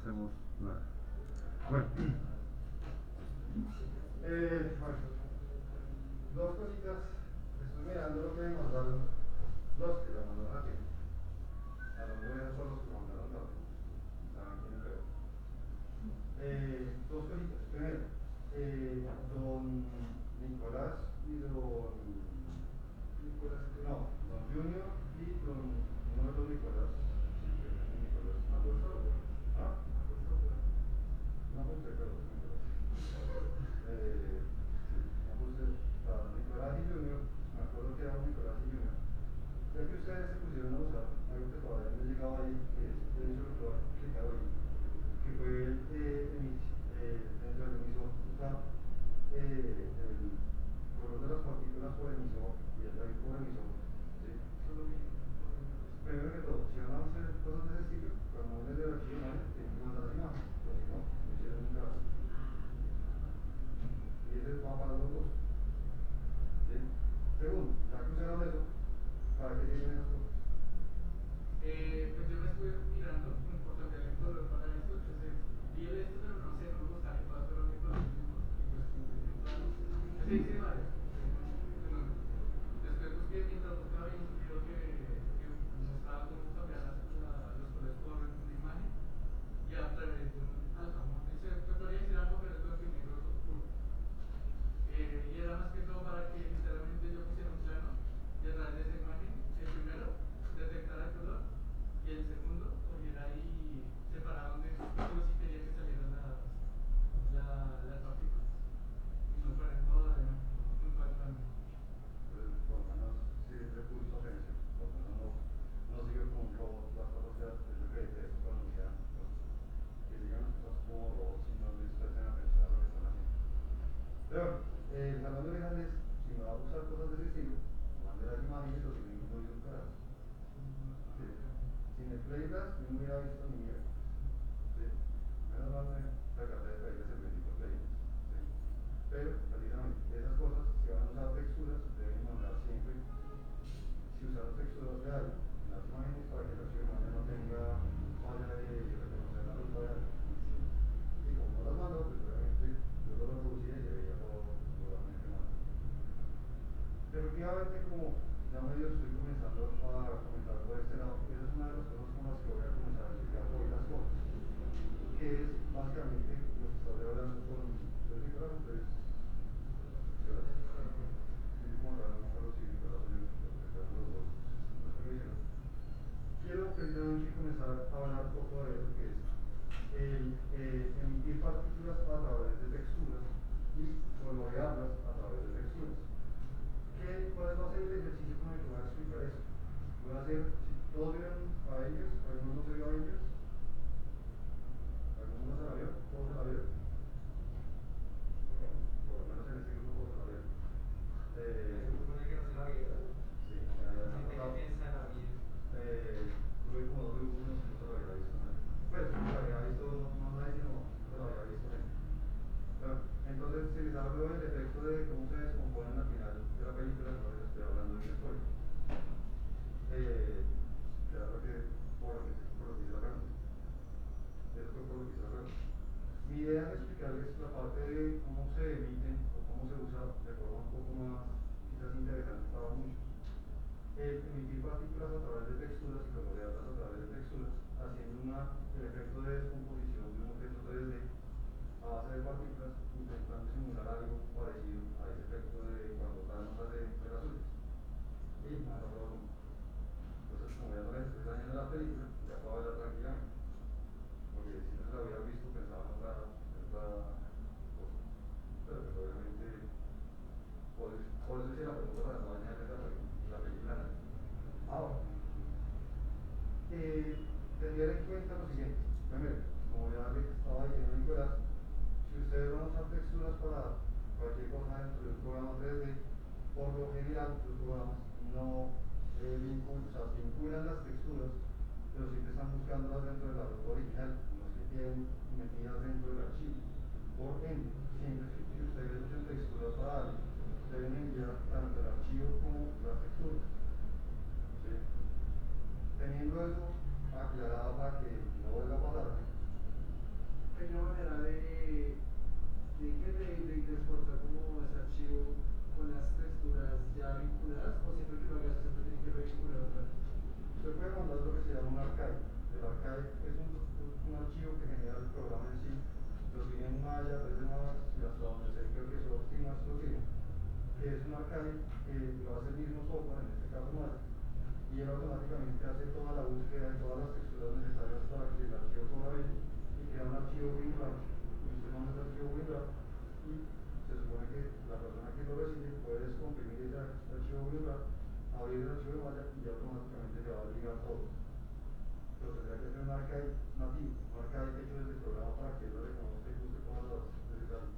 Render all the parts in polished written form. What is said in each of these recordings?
hacemos nada. Bueno, bueno, dos cositas. Estoy mirando lo que me mandaron los que la mandaron a ti. A los nueve son los que mandaron también. Saben quién es. Dos cositas. Primero, don Nicolás y don Nicolás, no, don Junior y don, uno de los Nicolás, sí, que es Nicolás, ¿ah? No puse, pero Nicolás. Sí, no puse, para Nicolás y Junior, me acuerdo que era un Nicolás y Junior. Ya que ustedes se pusieron a usar algo que todavía no he llegado ahí, que es eso lo que voy a explicar hoy, que fue dentro del emisor, usar el color de las partículas por emisor y el rayo por emisor. ¿Sí? Primero que todo, si van a hacer cosas de ese estilo, cuando uno es de archivo, tienen que mandar las imágenes, porque si no, no hicieron un caso. Y ese va para los dos. ¿Sí? Segundo, ya que usaron eso, ¿para qué tienen esas cosas? Pues yo me estuve mirando por cambiar el color para esto, entonces vi el esto, pero no sé, no me gusta, le puedo hacer un color mismo y pues sí, sí, vale. Después busqué mientras buscaba y creo que mostraba cómo cambiar los colores por una imagen y a través de un alfamón. Se podría decir algo, pero es blanco y negro oscuro. Y era más que todo para que literalmente yo pusiera un plano y a través de esa imagen, el primero detectara el color y el segundo cogiera y separara donde yo sí quería que salieran las partículas y no fuera en toda la imagen, en todo el plano. Pues, por lo menos, sí, ese puso atención, por lo menos no sigue como un robot, las cosas ya, es lo que dice eso cuando miran, pues, que sigan las cosas como robots y no les presten atención a lo que están haciendo. Pero, el salón de legales, si me va a usar cosas de ese estilo, mande las imágenes o si no incluye un carajo. Sí. Sin el playback, yo no hubiera visto ni mierda. ¿Sí? Menos mal me percaté de pedirles el bendito playback. ¿Sí? Pero, precisamente, esas cosas, si van a usar texturas, deben mandar siempre, si usaron texturas de algo, en las imágenes para que el archivo de imagen no tenga falla de reconocer la luz real. Y como no las mando, pues obviamente yo lo reproducía y se veía todo totalmente mal. Efectivamente, como ya medio estoy comenzando a comentar por este lado, esa es una de las cosas con las que voy a comenzar a explicar hoy las cosas, que es básicamente lo que estoy hablando con los Nicolás, entonces, gracias. Sí, como tal, no me acuerdo si Nicolás o yo, pero los dos, los que me dijeron. Quiero precisamente comenzar a hablar un poco de eso, que es emitir partículas a través de texturas y colorearlas a través de texturas. ¿Cuál va a ser el ejercicio con el que voy a explicar eso? Voy a hacer, si todos vieron Avengers, ¿alguno no se vio Avengers? ¿Alguno no se la vio? ¿Todos se la vieron? Por lo menos en este grupo todos se la vieron. Se supone que no se la vieron. Sí, me había pasado. Tuve como dos grupos en los que no se lo había visto. Pues, se lo había visto, no nadie, sino se lo había visto gente. Bueno, entonces, si les hablo del efecto de cómo se descomponen al final de la película, no les estoy hablando de spoiler. Que era lo que, por lo que hice la pregunta. Eso fue por lo que hice la pregunta. Mi idea es explicarles la parte de cómo se emiten o cómo se usa de forma un poco más, quizás interesante para muchos. Emitir partículas a través de texturas y colorearlas a través de texturas, haciendo el efecto de descomposición de un objeto 3D a base de partículas, intentando simular algo parecido a ese efecto de cuando Thanos hace esferas azules. Y no lo logró. Entonces, como ya no les estoy dañando la película, ya puedo verla tranquilamente. Porque si no se la hubiera visto, pensaba en otra cosa. Pero pues obviamente, por eso hice la pregunta para no dañar la película. Ahora, tener en cuenta lo siguiente. Primero, como ya le estaba diciendo a Nicolás, si ustedes van a usar texturas para cualquier cosa dentro de un programa 3D, por lo general los programas no o sea, vinculan las texturas, pero siempre están buscándolas dentro de la ruta original, no es que tienen metidas dentro del archivo. Por ende, siempre si ustedes usan texturas para algo, deben enviar tanto el archivo como las texturas. ¿Sí? Teniendo eso aclarado para que no vuelva a pasar, texturas ya vinculadas o siempre que lo hagas siempre tiene que revincular otra vez? Usted puede mandar lo que se llama un archive. El archive es un archivo que genera el programa en sí, lo tiene en Maya, 3D Max y hasta donde sé creo que Softimax lo tiene, que es un archive que lo hace el mismo software, en este caso Maya, y él automáticamente hace toda la búsqueda de todas las texturas necesarias para que el archivo corra bien y crea un archivo WinRAR. Y usted manda ese archivo WinRAR y se supone que la persona que lo recibe puede descomprimir ese archivo WinRAR, abrir el archivo de Maya y ya automáticamente se va a ligar todo. Pero tendría que ser un archive nativo, un archive hecho desde el programa para que él lo reconozca y use todas las necesarias.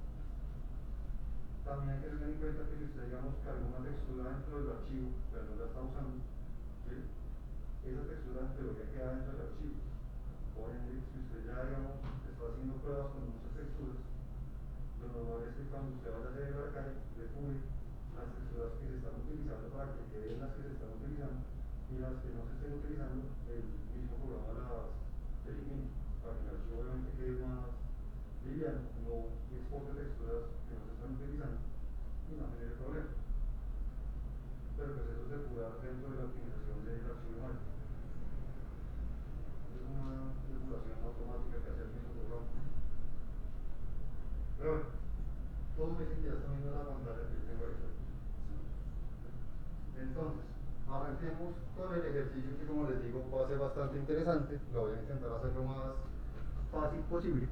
También hay que tener en cuenta que si usted, digamos, carga una textura dentro del archivo, pero no la está usando, ¿sí? Esa textura en teoría queda dentro del archivo. Por ende, si usted ya, digamos, está haciendo pruebas con muchas texturas, lo normal es que cuando usted vaya a hacer el archive, depure las texturas que se están utilizando para que queden las que se están utilizando y las que no se estén utilizando, el mismo programa las elimine para que el archivo obviamente quede más liviano, no exporte texturas que no se están utilizando y no genere problemas. Pero pues eso es depurar dentro de la optimización del archivo de Maya. Es una depuración automática que hace el mismo programa. Pero bueno, todos me dicen que ya están viendo la pantalla que yo tengo ahí. Entonces, arranquemos con el ejercicio que, como les digo, va a ser bastante interesante. Lo voy a intentar hacer lo más fácil posible.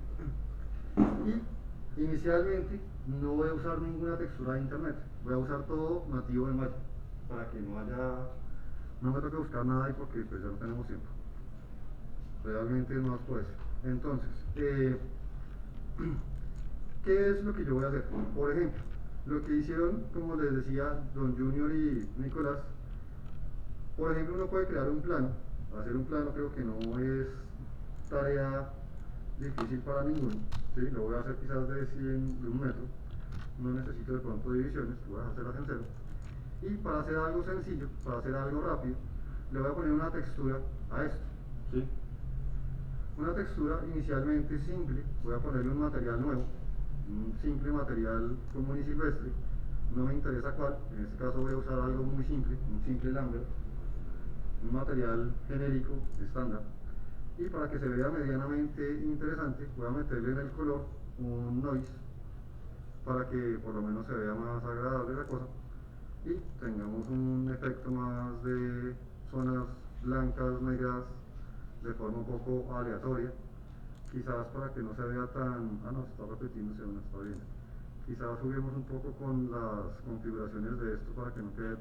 Y inicialmente no voy a usar ninguna textura de internet. Voy a usar todo nativo de Maya para que no me toque buscar nada ahí porque pues ya no tenemos tiempo. Realmente no es por eso. Entonces, ¿qué es lo que yo voy a hacer? Por ejemplo, lo que hicieron, como les decía, Don Junior y Nicolás, por ejemplo, uno puede crear un plano. Hacer un plano creo que no es tarea difícil para ninguno. ¿Sí? Lo voy a hacer quizás de 1 metro. No necesito de pronto divisiones, voy a hacerlas en cero. Y para hacer algo sencillo, para hacer algo rápido, le voy a poner una textura a esto. ¿Sí? Una textura inicialmente simple, voy a ponerle un material nuevo, un simple material común y silvestre, no me interesa cuál, en este caso voy a usar algo muy simple, un simple Lambert, un material genérico, estándar, y para que se vea medianamente interesante voy a meterle en el color un noise, para que por lo menos se vea más agradable la cosa, y tengamos un efecto más de zonas blancas, negras, de forma un poco aleatoria, quizás para que no se vea tan, no, se está repitiéndose, no está bien, quizás subimos un poco con las configuraciones de esto para que no quede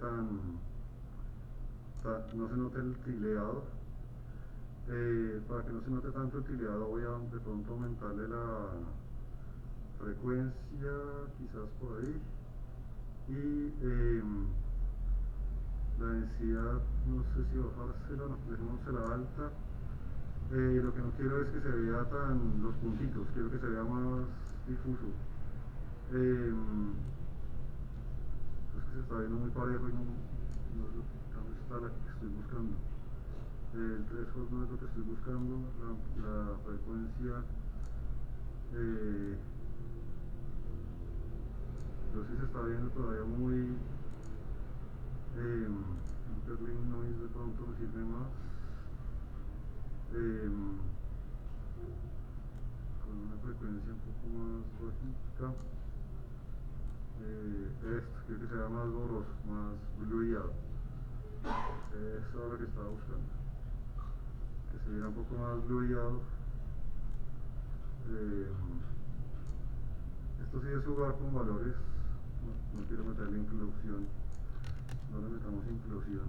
no se note el tileado, para que no se note tanto el tileado voy a de pronto aumentarle la frecuencia, quizás por ahí, y la densidad, no sé si bajársela, no, dejémosela alta. Lo que no quiero es que se vea los puntitos, quiero que se vea más difuso. Es que se está viendo muy parejo y ¿dónde está la que estoy buscando? El threshold no es lo que estoy buscando, la frecuencia. Pero sí se está viendo todavía muy. Un Berlin Noise de pronto me sirve más. Con una frecuencia un poco más bajita. Esto, quiero que sea más borroso, más blueado. Eso es lo que estaba buscando. Que se viera un poco más blueado. Esto sí es jugar con valores. No quiero meterle inclusión. No le metamos inclusión.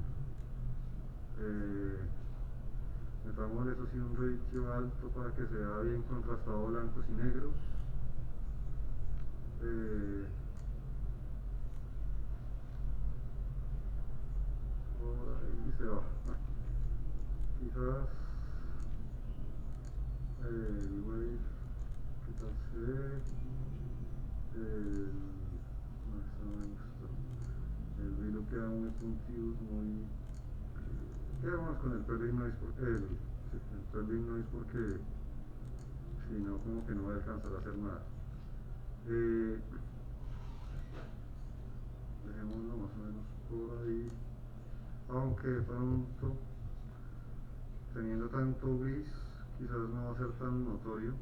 Metamos eso sí un ratio alto para que se vea bien contrastado blancos y negros. Por ahí se va. Quizás el wave, ¿qué tal se ve? No, eso no me gusta. El velo queda muy puntido, muy. Quedamos con el Berlin Noise porque si no, como que no voy a alcanzar a hacer nada. dejémoslo más o menos por ahí, aunque de pronto teniendo tanto gris quizás no va a ser tan notorio.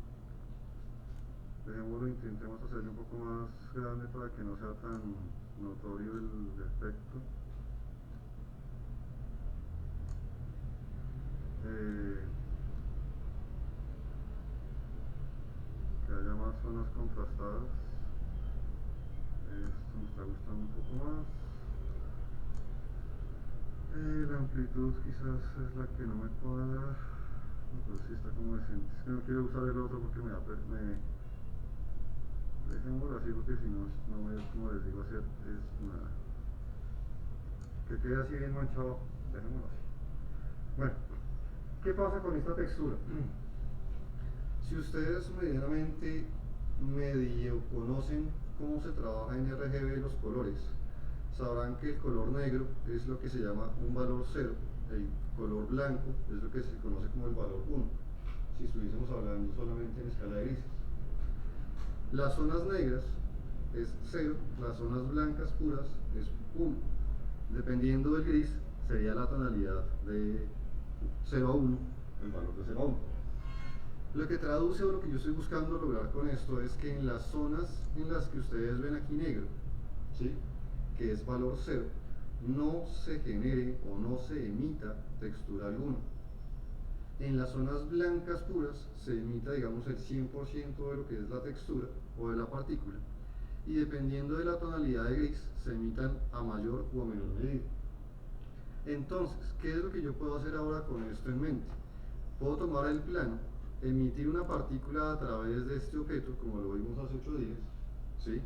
Dejémoslo, intentemos hacerlo un poco más grande para que no sea tan notorio el efecto. Que haya más zonas contrastadas. Esto me está gustando un poco más. La amplitud quizás es la que no me cuadra. Pero sí está como decente. Es que no quiero usar el otro porque dejémoslo así porque si no, no voy a, como les digo, hacer es nada. Que quede así bien manchado, dejémoslo así. Bueno, ¿qué pasa con esta textura? Si ustedes medianamente medio conocen cómo se trabaja en RGB los colores, sabrán que el color negro es lo que se llama un valor 0, el color blanco es lo que se conoce como el valor 1, si estuviésemos hablando solamente en escala de grises. Las zonas negras es 0, las zonas blancas puras es 1. Dependiendo del gris, sería la tonalidad de 0 a 1, el valor de 0 a 1. Lo que traduce o lo que yo estoy buscando lograr con esto es que en las zonas en las que ustedes ven aquí negro, ¿sí?, que es valor 0, no se genere o no se emita textura alguna. En las zonas blancas puras se emita, digamos, el 100% de lo que es la textura o de la partícula, y dependiendo de la tonalidad de gris se emitan a mayor o a menor medida. Entonces, ¿qué es lo que yo puedo hacer ahora con esto en mente? Puedo tomar el plano, emitir una partícula a través de este objeto, como lo vimos hace 8 días, ¿sí?,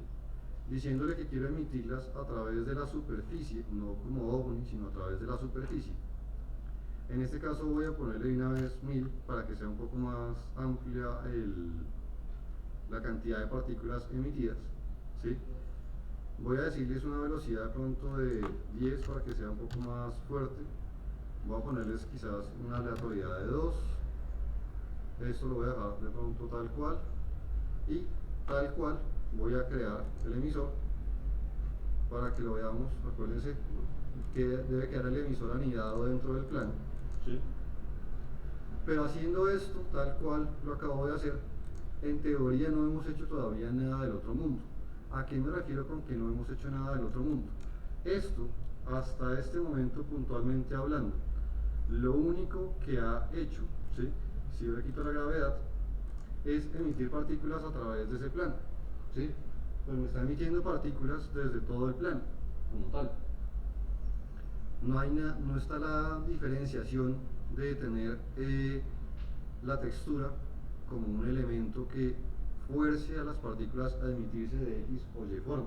diciéndole que quiero emitirlas a través de la superficie, no como ovni, sino a través de la superficie. En este caso voy a ponerle de una vez 1000 para que sea un poco más amplia la cantidad de partículas emitidas, ¿sí? Voy a decirles una velocidad de pronto de 10 para que sea un poco más fuerte. Voy a ponerles quizás una aleatoriedad de 2. Esto lo voy a dejar de pronto tal cual. Y tal cual voy a crear el emisor para que lo veamos. Acuérdense que debe quedar el emisor anidado dentro del plano, ¿sí? Pero haciendo esto tal cual lo acabo de hacer, en teoría no hemos hecho todavía nada del otro mundo. ¿A qué me refiero con que no hemos hecho nada del otro mundo? Esto, hasta este momento puntualmente hablando, lo único que ha hecho, ¿sí?, si yo le quito la gravedad, es emitir partículas a través de ese plano, ¿sí? Pues me está emitiendo partículas desde todo el plano, como tal. No está la diferenciación de tener la textura como un elemento que fuerce a las partículas a emitirse de X o Y forma.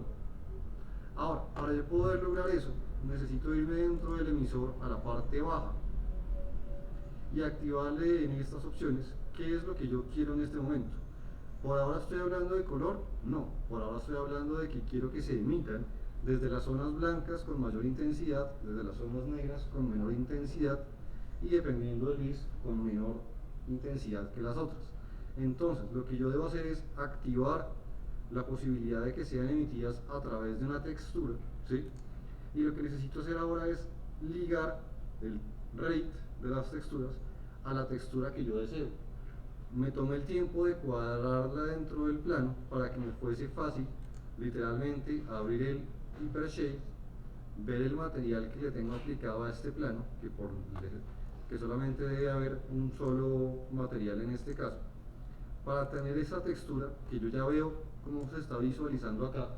Ahora, para yo poder lograr eso, necesito irme dentro del emisor a la parte baja y activarle en estas opciones qué es lo que yo quiero en este momento. ¿Por ahora estoy hablando de color? No, por ahora estoy hablando de que quiero que se emitan desde las zonas blancas con mayor intensidad, desde las zonas negras con menor intensidad, y dependiendo del gris con menor intensidad que las otras. Entonces, lo que yo debo hacer es activar la posibilidad de que sean emitidas a través de una textura, ¿sí? Y lo que necesito hacer ahora es ligar el rate de las texturas a la textura que yo deseo. Me tomé el tiempo de cuadrarla dentro del plano para que me fuese fácil, literalmente, abrir el Hypershade, ver el material que le tengo aplicado a este plano, que solamente debe haber un solo material en este caso, para tener esa textura que yo ya veo cómo se está visualizando acá,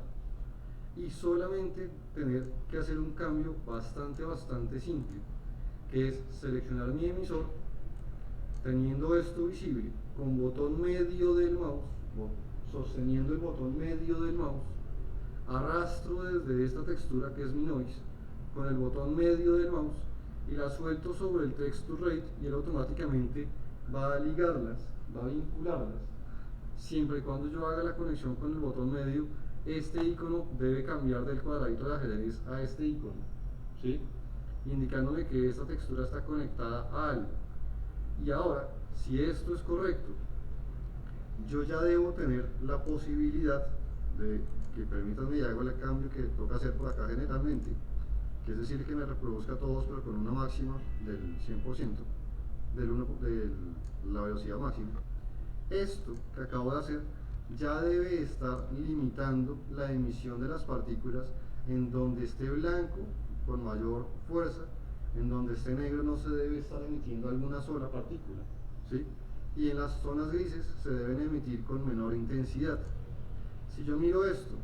y solamente tener que hacer un cambio bastante simple, que es seleccionar mi emisor, teniendo esto visible, con botón medio del mouse, sosteniendo el botón medio del mouse, arrastro desde esta textura que es mi noise, con el botón medio del mouse, y la suelto sobre el texture rate, y él automáticamente va a ligarlas, va a vincularlas. Siempre y cuando yo haga la conexión con el botón medio, este icono debe cambiar del cuadradito de ajedrez a este icono, ¿sí?, indicándome que esta textura está conectada a algo. Y ahora, si esto es correcto, yo ya debo tener la posibilidad de que permítanme y hago el cambio que toca hacer por acá generalmente, que es decir que me reproduzca todos pero con una máxima del 100%, de la velocidad máxima. Esto que acabo de hacer ya debe estar limitando la emisión de las partículas en donde esté blanco con mayor fuerza, en donde esté negro no se debe estar emitiendo alguna sola partícula, ¿sí? Y en las zonas grises se deben emitir con menor intensidad. Si yo miro esto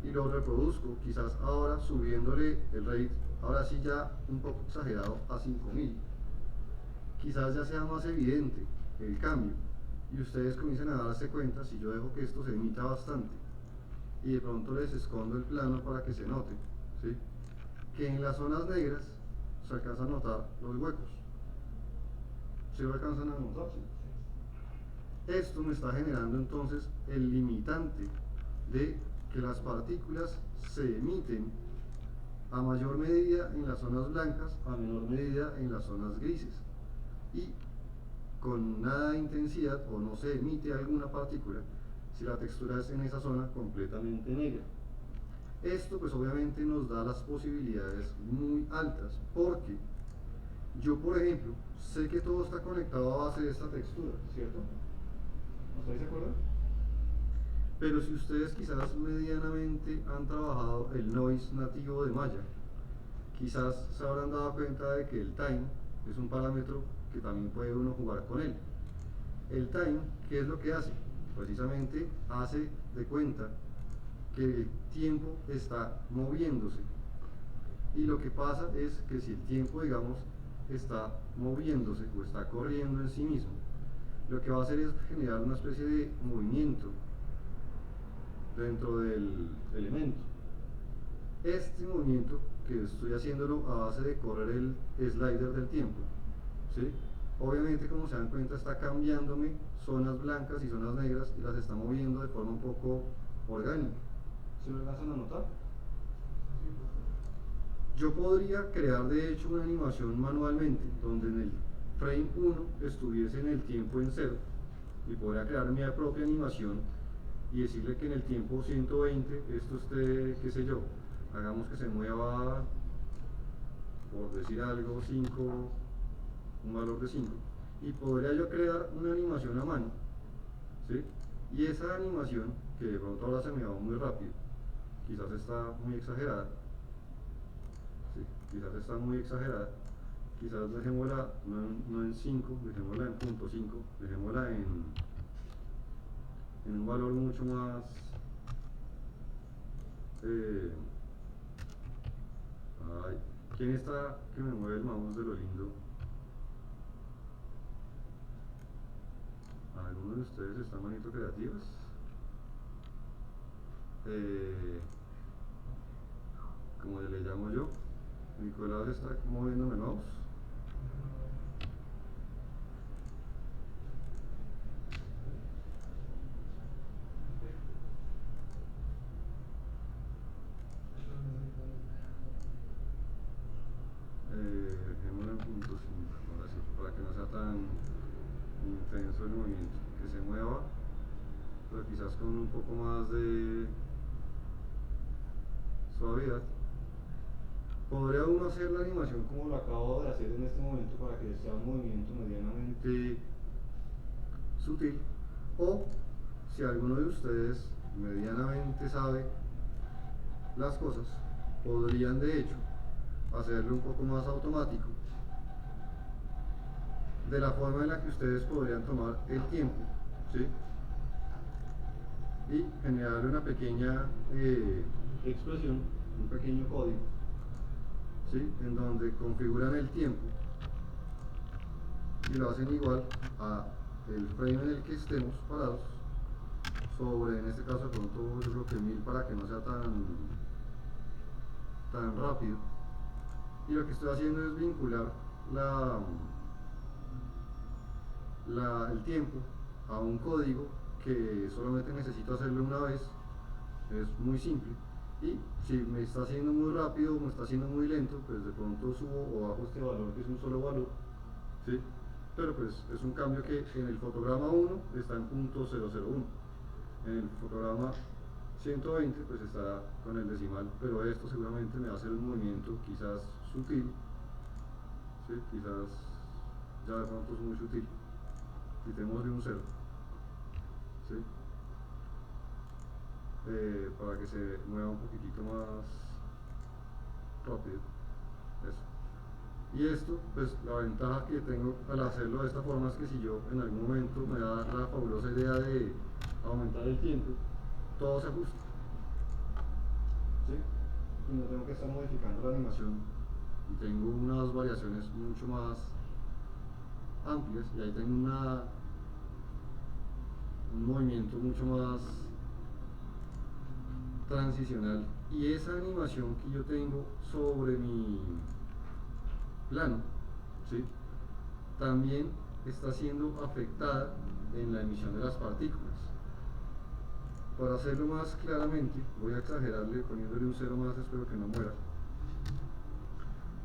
y lo reproduzco, quizás ahora subiéndole el rate, ahora sí ya un poco exagerado a 5000, quizás ya sea más evidente el cambio y ustedes comiencen a darse cuenta si yo dejo que esto se emita bastante y de pronto les escondo el plano para que se note, ¿sí? Que en las zonas negras se alcanzan a notar los huecos. ¿Se lo alcanzan a notar? ¿Sí? Esto me está generando entonces el limitante de que las partículas se emiten a mayor medida en las zonas blancas, a menor medida en las zonas grises. Y con nada de intensidad o no se emite alguna partícula si la textura es en esa zona completamente negra. Esto pues obviamente nos da las posibilidades muy altas porque yo por ejemplo sé que todo está conectado a base de esta textura, ¿cierto? ¿No estáis de acuerdo? Pero si ustedes quizás medianamente han trabajado el noise nativo de Maya, quizás se habrán dado cuenta de que el time es un parámetro que también puede uno jugar con él. El time, ¿qué es lo que hace? Precisamente hace de cuenta que el tiempo está moviéndose. Y lo que pasa es que si el tiempo, digamos, está moviéndose o está corriendo en sí mismo, lo que va a hacer es generar una especie de movimiento dentro del elemento. Este movimiento que estoy haciéndolo a base de correr el slider del tiempo, ¿sí? Obviamente, como se dan cuenta, está cambiándome zonas blancas y zonas negras y las está moviendo de forma un poco orgánica. ¿Se lo alcanzan a notar? Yo podría crear de hecho una animación manualmente donde en el frame 1 estuviese en el tiempo en 0 y podría crear mi propia animación y decirle que en el tiempo 120 esto esté, qué sé yo, hagamos que se mueva, por decir algo, 5, un valor de 5, y podría yo crear una animación a mano, ¿sí? Y esa animación, que de pronto ahora se me va muy rápido, quizás está muy exagerada, ¿sí? Quizás está muy exagerada, quizás dejémosla no en 5, dejémosla en 0.5, dejémosla en un valor mucho más ay, ¿quién está que me mueve el mouse de lo lindo? ¿Alguno de ustedes está manito creativas? Como le llamo yo, Nicolás está moviéndome el mouse. Dejémoslo en 0.5, ahora sí, para que no sea tan intenso el movimiento, que se mueva, pero quizás con un poco más de suavidad. Podría uno hacer la animación como lo acabo de hacer en este momento para que sea un movimiento medianamente sutil, o si alguno de ustedes medianamente sabe las cosas, podrían de hecho hacerlo un poco más automático, de la forma en la que ustedes podrían tomar el tiempo, ¿sí? Y generarle una pequeña expresión, un pequeño código, ¿sí? En donde configuran el tiempo y lo hacen igual a el frame en el que estemos parados sobre, en este caso de pronto yo creo que 1000 para que no sea tan rápido, y lo que estoy haciendo es vincular el tiempo a un código que solamente necesito hacerlo una vez, es muy simple, y si me está haciendo muy rápido o me está haciendo muy lento, pues de pronto subo o bajo este valor que es un solo valor, ¿sí? Pero pues es un cambio que en el fotograma 1 está en .001, en el fotograma 120 pues estará con el decimal, pero esto seguramente me va a hacer un movimiento quizás sutil, ¿sí? Quizás ya de pronto es muy sutil, quitémosle un 0, ¿sí? Para que se mueva un poquitito más rápido, eso. Y esto, pues la ventaja que tengo al hacerlo de esta forma es que si yo en algún momento me da la fabulosa idea de aumentar el tiempo, todo se ajusta, ¿sí? Y no tengo que estar modificando la animación y tengo unas variaciones mucho más amplias y ahí tengo un movimiento mucho más transicional, y esa animación que yo tengo sobre mi plano, ¿sí? También está siendo afectada en la emisión de las partículas. Para hacerlo más claramente, voy a exagerarle poniéndole un 0 más, espero que no muera.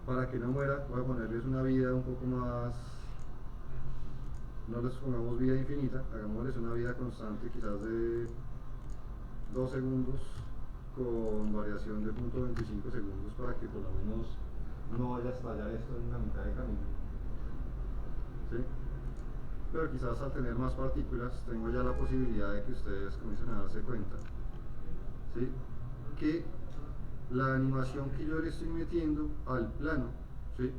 Para que no muera, voy a ponerles una vida un poco más, no les pongamos vida infinita, hagámosles una vida constante, quizás de 2 segundos con variación de 0.25 segundos, para que por lo menos no vaya a estallar esto en la mitad de camino, ¿sí? Pero quizás al tener más partículas tengo ya la posibilidad de que ustedes comiencen a darse cuenta, ¿sí? Que la animación que yo le estoy metiendo al plano, ¿sí?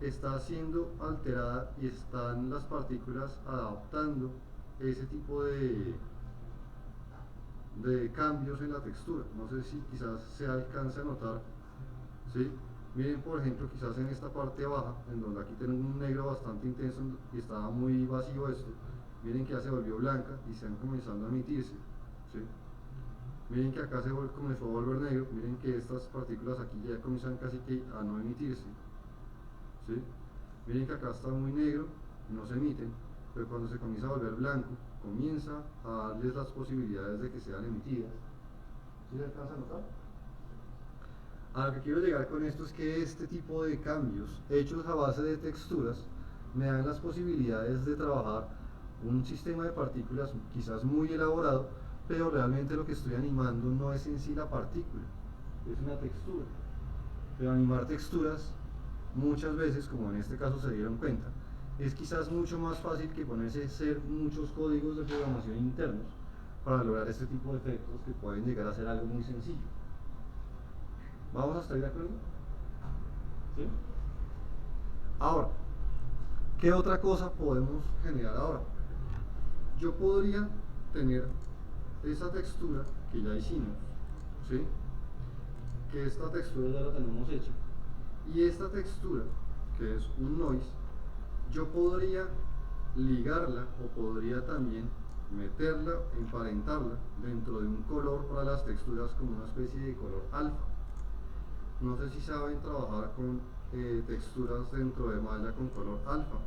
Está siendo alterada y están las partículas adaptando ese tipo de cambios en la textura. No sé si quizás se alcance a notar, ¿sí? Miren, por ejemplo, quizás en esta parte baja, en donde aquí tengo un negro bastante intenso y estaba muy vacío esto, miren que ya se volvió blanca y están comenzando a emitirse, ¿sí? Miren que acá comenzó a volver negro, miren que estas partículas aquí ya comienzan casi que a no emitirse, ¿sí? Miren que acá está muy negro, no se emiten, pero cuando se comienza a volver blanco, comienza a darles las posibilidades de que sean emitidas. ¿Sí se alcanza a notar? A lo que quiero llegar con esto es que este tipo de cambios hechos a base de texturas me dan las posibilidades de trabajar un sistema de partículas quizás muy elaborado, pero realmente lo que estoy animando no es en sí la partícula, es una textura. Pero animar texturas muchas veces, como en este caso se dieron cuenta, es quizás mucho más fácil que ponerse a hacer muchos códigos de programación internos para lograr este tipo de efectos que pueden llegar a ser algo muy sencillo. ¿Vamos a estar de acuerdo? ¿Sí? Ahora, ¿qué otra cosa podemos generar ahora? Yo podría tener esa textura que ya hicimos, ¿sí? Que esta textura ya la tenemos hecha, y esta textura, que es un noise, yo podría ligarla o podría también meterla, emparentarla dentro de un color para las texturas como una especie de color alfa. No sé si saben trabajar con texturas dentro de malla con color alfa.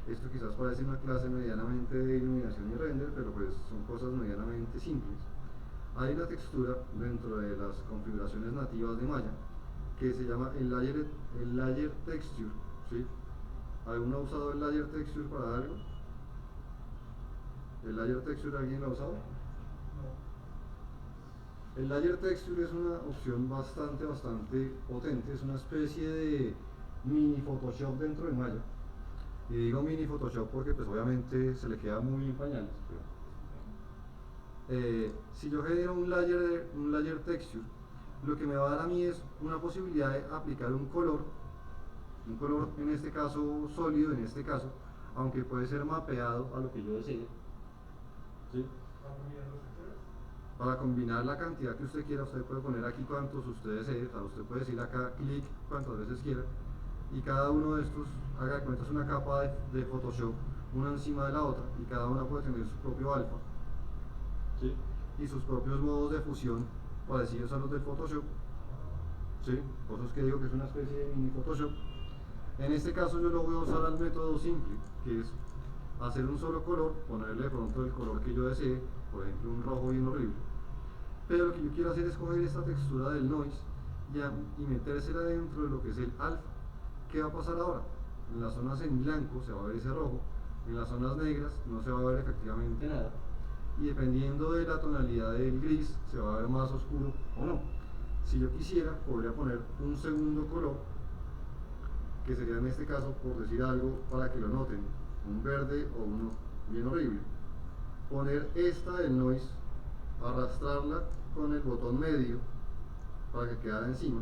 Esto quizás parece una clase medianamente de iluminación y render, pero pues son cosas medianamente simples. Hay una textura dentro de las configuraciones nativas de malla que se llama el layer texture, ¿sí? ¿Alguno ha usado el layer texture para algo? ¿El layer texture alguien lo ha usado? El layer texture es una opción bastante potente, es una especie de mini Photoshop dentro de Maya. Y digo mini Photoshop porque pues obviamente se le queda muy en pañales. Si yo genero un layer texture, lo que me va a dar a mí es una posibilidad de aplicar un color en este caso sólido, en este caso, aunque puede ser mapeado a lo que yo desee, ¿sí? Para combinar la cantidad que usted quiera, usted puede poner aquí cuantos usted desee, o sea, usted puede decir acá clic cuantas veces quiera, y cada uno de estos, haga de cuenta, es una capa de Photoshop, una encima de la otra, y cada una puede tener su propio alfa, ¿sí? Y sus propios modos de fusión parecidos a los del Photoshop, ¿sí? Por eso es que digo que es una especie de mini Photoshop. En este caso yo lo voy a usar al método simple, que es hacer un solo color, ponerle de pronto el color que yo desee, por ejemplo un rojo bien horrible. Pero lo que yo quiero hacer es coger esta textura del noise y metérsela dentro de lo que es el alfa. ¿Qué va a pasar ahora? En las zonas en blanco se va a ver ese rojo, en las zonas negras no se va a ver efectivamente nada, y dependiendo de la tonalidad del gris se va a ver más oscuro o no. Si yo quisiera, podría poner un segundo color, que sería en este caso, por decir algo, para que lo noten, un verde o uno bien horrible. Poner esta del noise, arrastrarla con el botón medio para que quedara encima,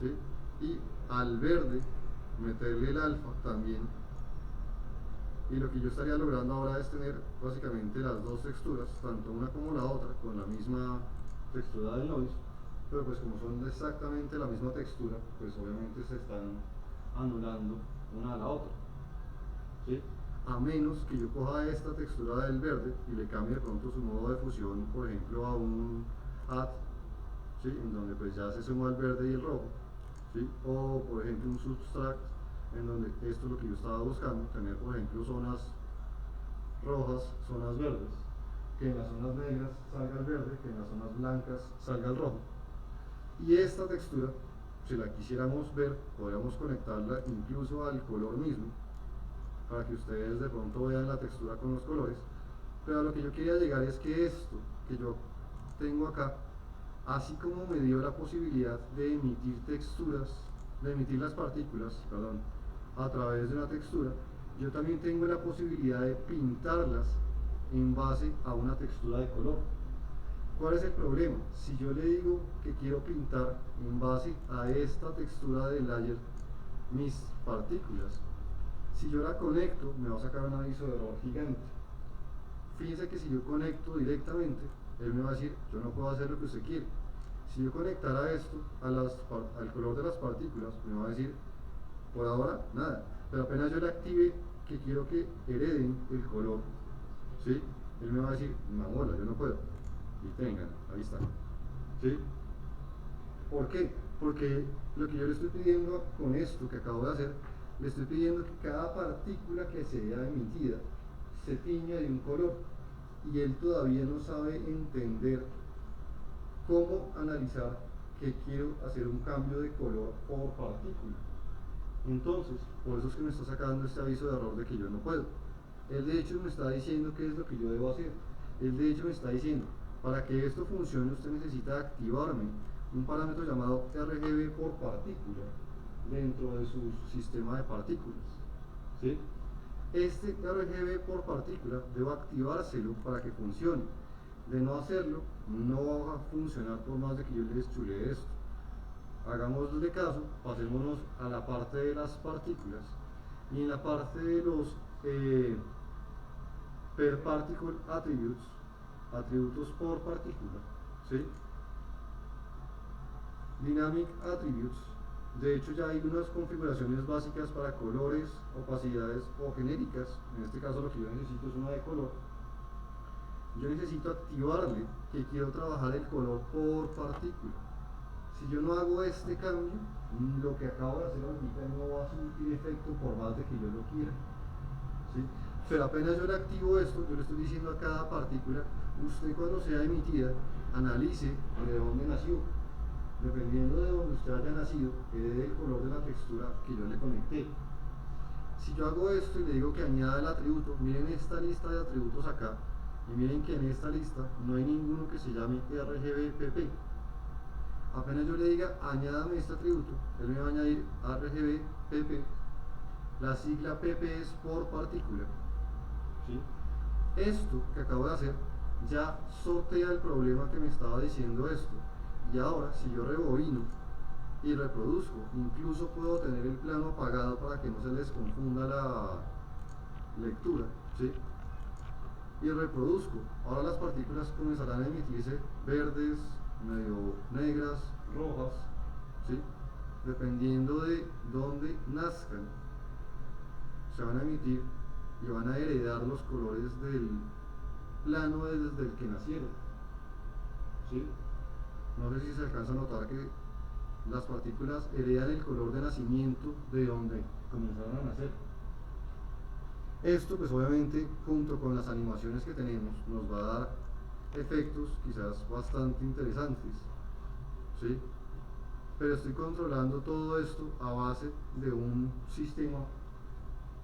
¿sí? Y al verde meterle el alfa también, y lo que yo estaría logrando ahora es tener básicamente las dos texturas, tanto una como la otra, con la misma textura del noise, pero pues como son exactamente la misma textura, pues obviamente se están anulando una a la otra, ¿sí? A menos que yo coja esta textura del verde y le cambie de pronto su modo de fusión, por ejemplo, a un add, ¿sí? En donde pues ya se suma el verde y el rojo, ¿sí? O por ejemplo un subtract, en donde esto es lo que yo estaba buscando, tener por ejemplo zonas rojas, zonas verdes, que en las zonas negras salga el verde, que en las zonas blancas salga el rojo. Y esta textura, si la quisiéramos ver, podríamos conectarla incluso al color mismo, para que ustedes de pronto vean la textura con los colores. Pero a lo que yo quería llegar es que esto que yo tengo acá, así como me dio la posibilidad de emitir texturas, de emitir las partículas, perdón, a través de una textura, yo también tengo la posibilidad de pintarlas en base a una textura de color. ¿Cuál es el problema? Si yo le digo que quiero pintar en base a esta textura de layer mis partículas, si yo la conecto me va a sacar un aviso de error gigante. Fíjense que si yo conecto directamente, él me va a decir, yo no puedo hacer lo que usted quiere. Si yo conectara esto al color de las partículas, me va a decir, por ahora, nada. Pero apenas yo le active que quiero que hereden el color, ¿sí? Él me va a decir, mamola, yo no puedo. Y tengan, ahí está. ¿Sí? ¿Por qué? Porque lo que yo le estoy pidiendo con esto que acabo de hacer, le estoy pidiendo que cada partícula que sea emitida se tiña de un color. Y él todavía no sabe entender cómo analizar que quiero hacer un cambio de color por partícula. Entonces, por eso es que me está sacando este aviso de error de que yo no puedo. Él de hecho me está diciendo qué es lo que yo debo hacer. Él de hecho me está diciendo, para que esto funcione usted necesita activarme un parámetro llamado RGB por partícula dentro de su sistema de partículas, ¿sí? Este RGB por partícula debo activárselo para que funcione. De no hacerlo, no va a funcionar por más de que yo les chulee esto. Hagámosle caso, pasémonos a la parte de las partículas y en la parte de los per particle attributes, atributos por partícula, ¿sí? Dynamic attributes, de hecho ya hay unas configuraciones básicas para colores, opacidades o genéricas. En este caso lo que yo necesito es una de color. Yo necesito activarle que quiero trabajar el color por partícula. Si yo no hago este cambio, lo que acabo de hacer ahorita no va a surtir efecto por más de que yo lo quiera, ¿sí? Pero apenas yo le activo esto, yo le estoy diciendo a cada partícula, usted cuando sea emitida, analice de dónde nació. Dependiendo de donde usted haya nacido, herede el color de la textura que yo le conecté. Si yo hago esto y le digo que añada el atributo, miren esta lista de atributos acá, y miren que en esta lista no hay ninguno que se llame RGBPP. Apenas yo le diga añádame este atributo, él me va a añadir RGBPP. La sigla PP es por partícula, ¿sí? Esto que acabo de hacer ya sortea el problema que me estaba diciendo esto. Y ahora, si yo rebobino y reproduzco, incluso puedo tener el plano apagado para que no se les confunda la lectura, ¿sí? Y reproduzco. Ahora las partículas comenzarán a emitirse verdes, medio negras, rojas, ¿sí? Dependiendo de dónde nazcan, se van a emitir y van a heredar los colores del plano desde el que nacieron, ¿sí? No sé si se alcanza a notar que las partículas heredan el color de nacimiento de donde comenzaron a nacer. Esto pues obviamente junto con las animaciones que tenemos nos va a dar efectos quizás bastante interesantes, ¿sí? Pero estoy controlando todo esto a base de un sistema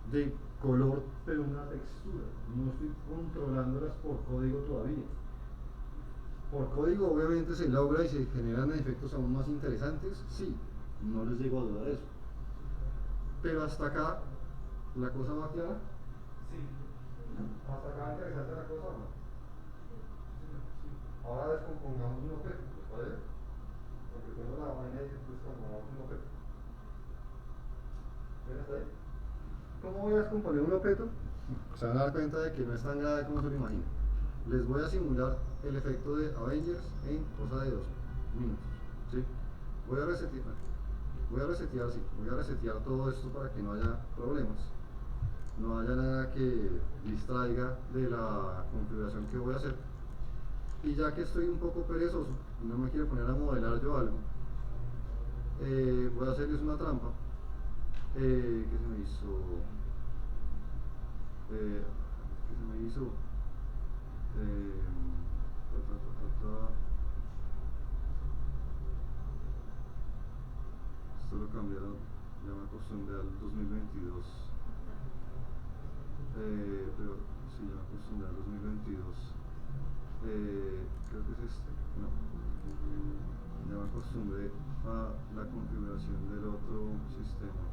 de color, pero una textura. No estoy controlándolas por código todavía. Por código obviamente se logra y se generan efectos aún más interesantes, sí, no les digo a duda de eso. Pero hasta acá, ¿la cosa va clara? Sí. ¿Hasta acá interesante la cosa o no? Ahora descompongamos un objeto, ¿les parece? Porque tengo la vaina y descompongamos un objeto. ¿Ven hasta ahí? ¿Cómo voy a descomponer un objeto? Se van a dar cuenta de que no es tan grave como se lo imaginan. Les voy a simular el efecto de Avengers en cosa de 2 minutos. ¿Sí? Voy a resetear todo esto para que no haya problemas. No haya nada que distraiga de la configuración que voy a hacer. Y ya que estoy un poco perezoso y no me quiero poner a modelar yo algo, voy a hacerles una trampa. ¿Qué se me hizo? Esto lo cambiaron, ya me acostumbré al 2022. Pero sí, ya me acostumbré al 2022. Creo que es este. No. Ya me acostumbré a la configuración del otro sistema.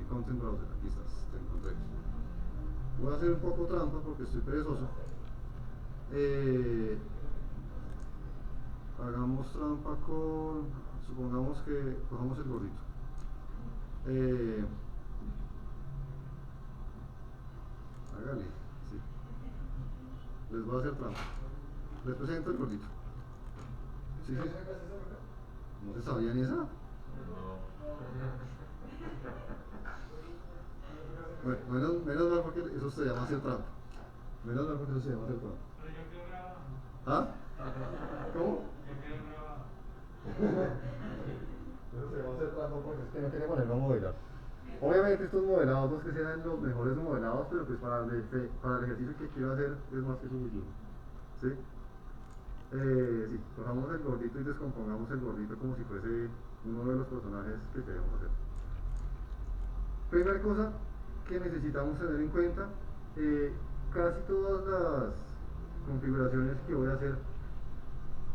Content Browser, aquí estás, te encontré. Voy a hacer un poco trampa porque estoy perezoso. Hagamos trampa con, supongamos que cojamos el gordito. Hágale, sí. Les voy a hacer trampa. Les presento el gordito. ¿Sí? ¿No se sabían esa? Bueno, menos mal porque eso se llama hacer trampa. Menos mal porque eso se llama hacer trampa. ¿Ah? ¿Cómo? Eso se llama hacer trampa porque es que no quiere ponerlo a modelar. Obviamente estos modelados no es que sean los mejores modelados, pero pues para el ejercicio que quiero hacer es más que suficiente. ¿Sí? Sí, cojamos el gordito y descompongamos el gordito como si fuese uno de los personajes que queremos hacer. Primera cosa que necesitamos tener en cuenta, casi todas las configuraciones que voy a hacer,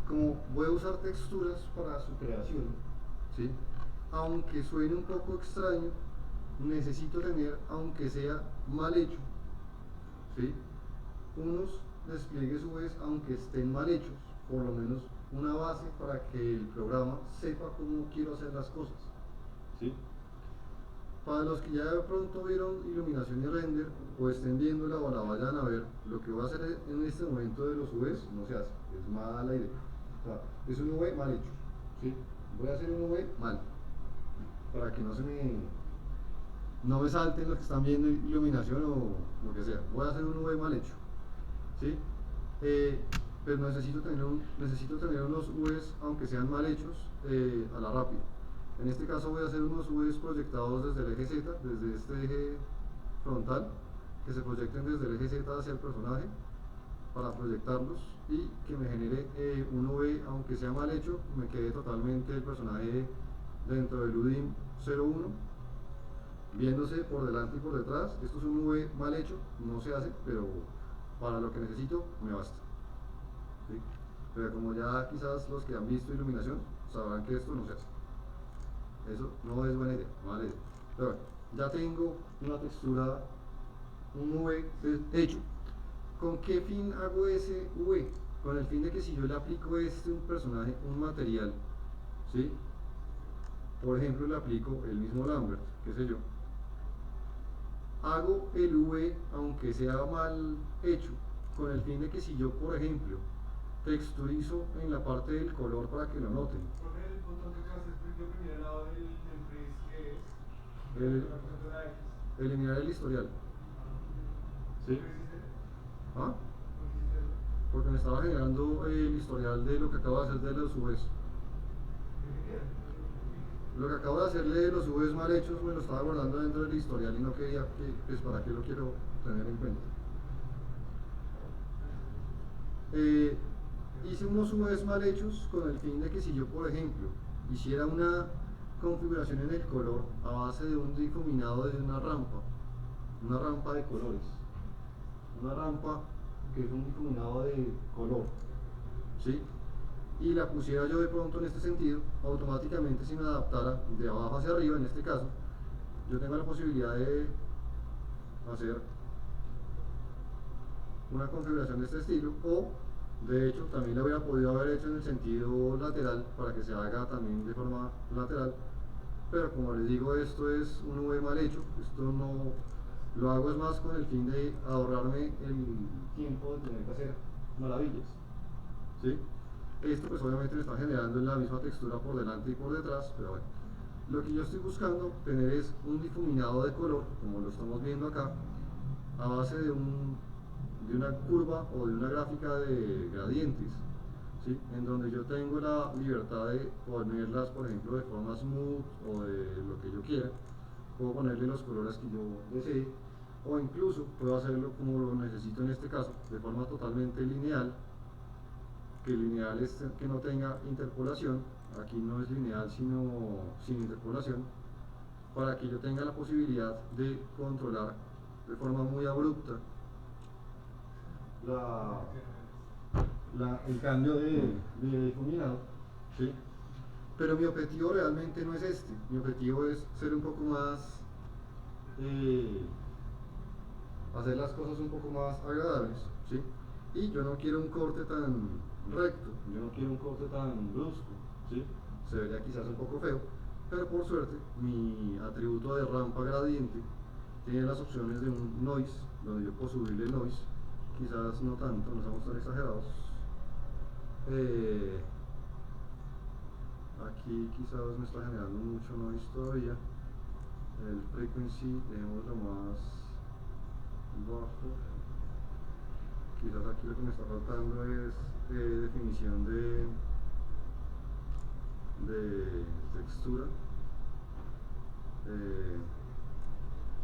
como voy a usar texturas para su creación, ¿sí? Aunque suene un poco extraño, necesito tener, aunque sea mal hecho, ¿sí? Unos despliegues UVs, aunque estén mal hechos, por lo menos una base para que el programa sepa cómo quiero hacer las cosas, ¿sí? Para los que ya de pronto vieron iluminación y render, o estén viéndola o la vayan a ver, lo que voy a hacer en este momento de los UVs no se hace, es mala idea. O sea, es un UV mal hecho, ¿sí? Voy a hacer un UV mal, para que no me salten los que están viendo iluminación o lo que sea. Voy a hacer un UV mal hecho, ¿sí? Pero necesito tener unos UVs, aunque sean mal hechos, a la rápida. En este caso voy a hacer unos UVs proyectados desde el eje Z, desde este eje frontal, que se proyecten desde el eje Z hacia el personaje, para proyectarlos y que me genere un UV, aunque sea mal hecho, me quede totalmente el personaje dentro del UDIM 01, viéndose por delante y por detrás. Esto es un UV mal hecho, no se hace, pero para lo que necesito me basta. ¿Sí? Pero como ya quizás los que han visto iluminación sabrán que esto no se hace. Eso no es buena idea, mala idea. Pero bueno, ya tengo una textura, un UV hecho. ¿Con qué fin hago ese UV? Con el fin de que si yo le aplico un personaje, un material, ¿sí? Por ejemplo, le aplico el mismo Lambert, qué sé yo. Hago el UV, aunque sea mal hecho, con el fin de que si yo, por ejemplo, texturizo en la parte del color para que lo noten. Porque el botón que acabas de explicar primero al lado del freeze, ¿qué es? Eliminar el historial. ¿Sí? ¿Ah? Porque me estaba generando el historial de lo que acabo de hacer de los UVs. Lo que acabo de hacerle de los UVs mal hechos me lo estaba guardando dentro del historial y no quería que, pues para qué lo quiero tener en cuenta. Hice unos UVs mal hechos con el fin de que si yo, por ejemplo, hiciera una configuración en el color a base de un difuminado de una rampa, una rampa de colores, una rampa que es un difuminado de color, ¿sí? Y la pusiera yo de pronto en este sentido, automáticamente si me adaptara de abajo hacia arriba, en este caso, yo tengo la posibilidad de hacer una configuración de este estilo, o de hecho también la hubiera podido haber hecho en el sentido lateral para que se haga también de forma lateral, pero como les digo, esto es un V mal hecho, esto no lo hago es más con el fin de ahorrarme el tiempo de tener que hacer maravillas, ¿sí? Esto pues obviamente me está generando la misma textura por delante y por detrás, pero bueno, lo que yo estoy buscando tener es un difuminado de color, como lo estamos viendo acá, a base de una curva o de una gráfica de gradientes, ¿sí? En donde yo tengo la libertad de ponerlas, por ejemplo, de forma smooth o de lo que yo quiera. Puedo ponerle los colores que yo desee, o incluso puedo hacerlo como lo necesito en este caso, de forma totalmente lineal, que lineal es que no tenga interpolación. Aquí no es lineal sino sin interpolación, para que yo tenga la posibilidad de controlar de forma muy abrupta el cambio de difuminado, ¿sí? Pero mi objetivo realmente no es este, mi objetivo es ser un poco más, hacer las cosas un poco más agradables, ¿sí? Y yo no quiero un corte tan recto, yo no quiero un corte tan brusco, ¿sí? Se vería quizás un poco feo, pero por suerte mi atributo de rampa gradiente tiene las opciones de un noise, donde yo puedo subirle el noise, quizás no tanto, no somos tan exagerados. Aquí quizás me está generando mucho noise todavía. El frequency, dejémoslo más bajo. Quizás aquí lo que me está faltando es definición de textura.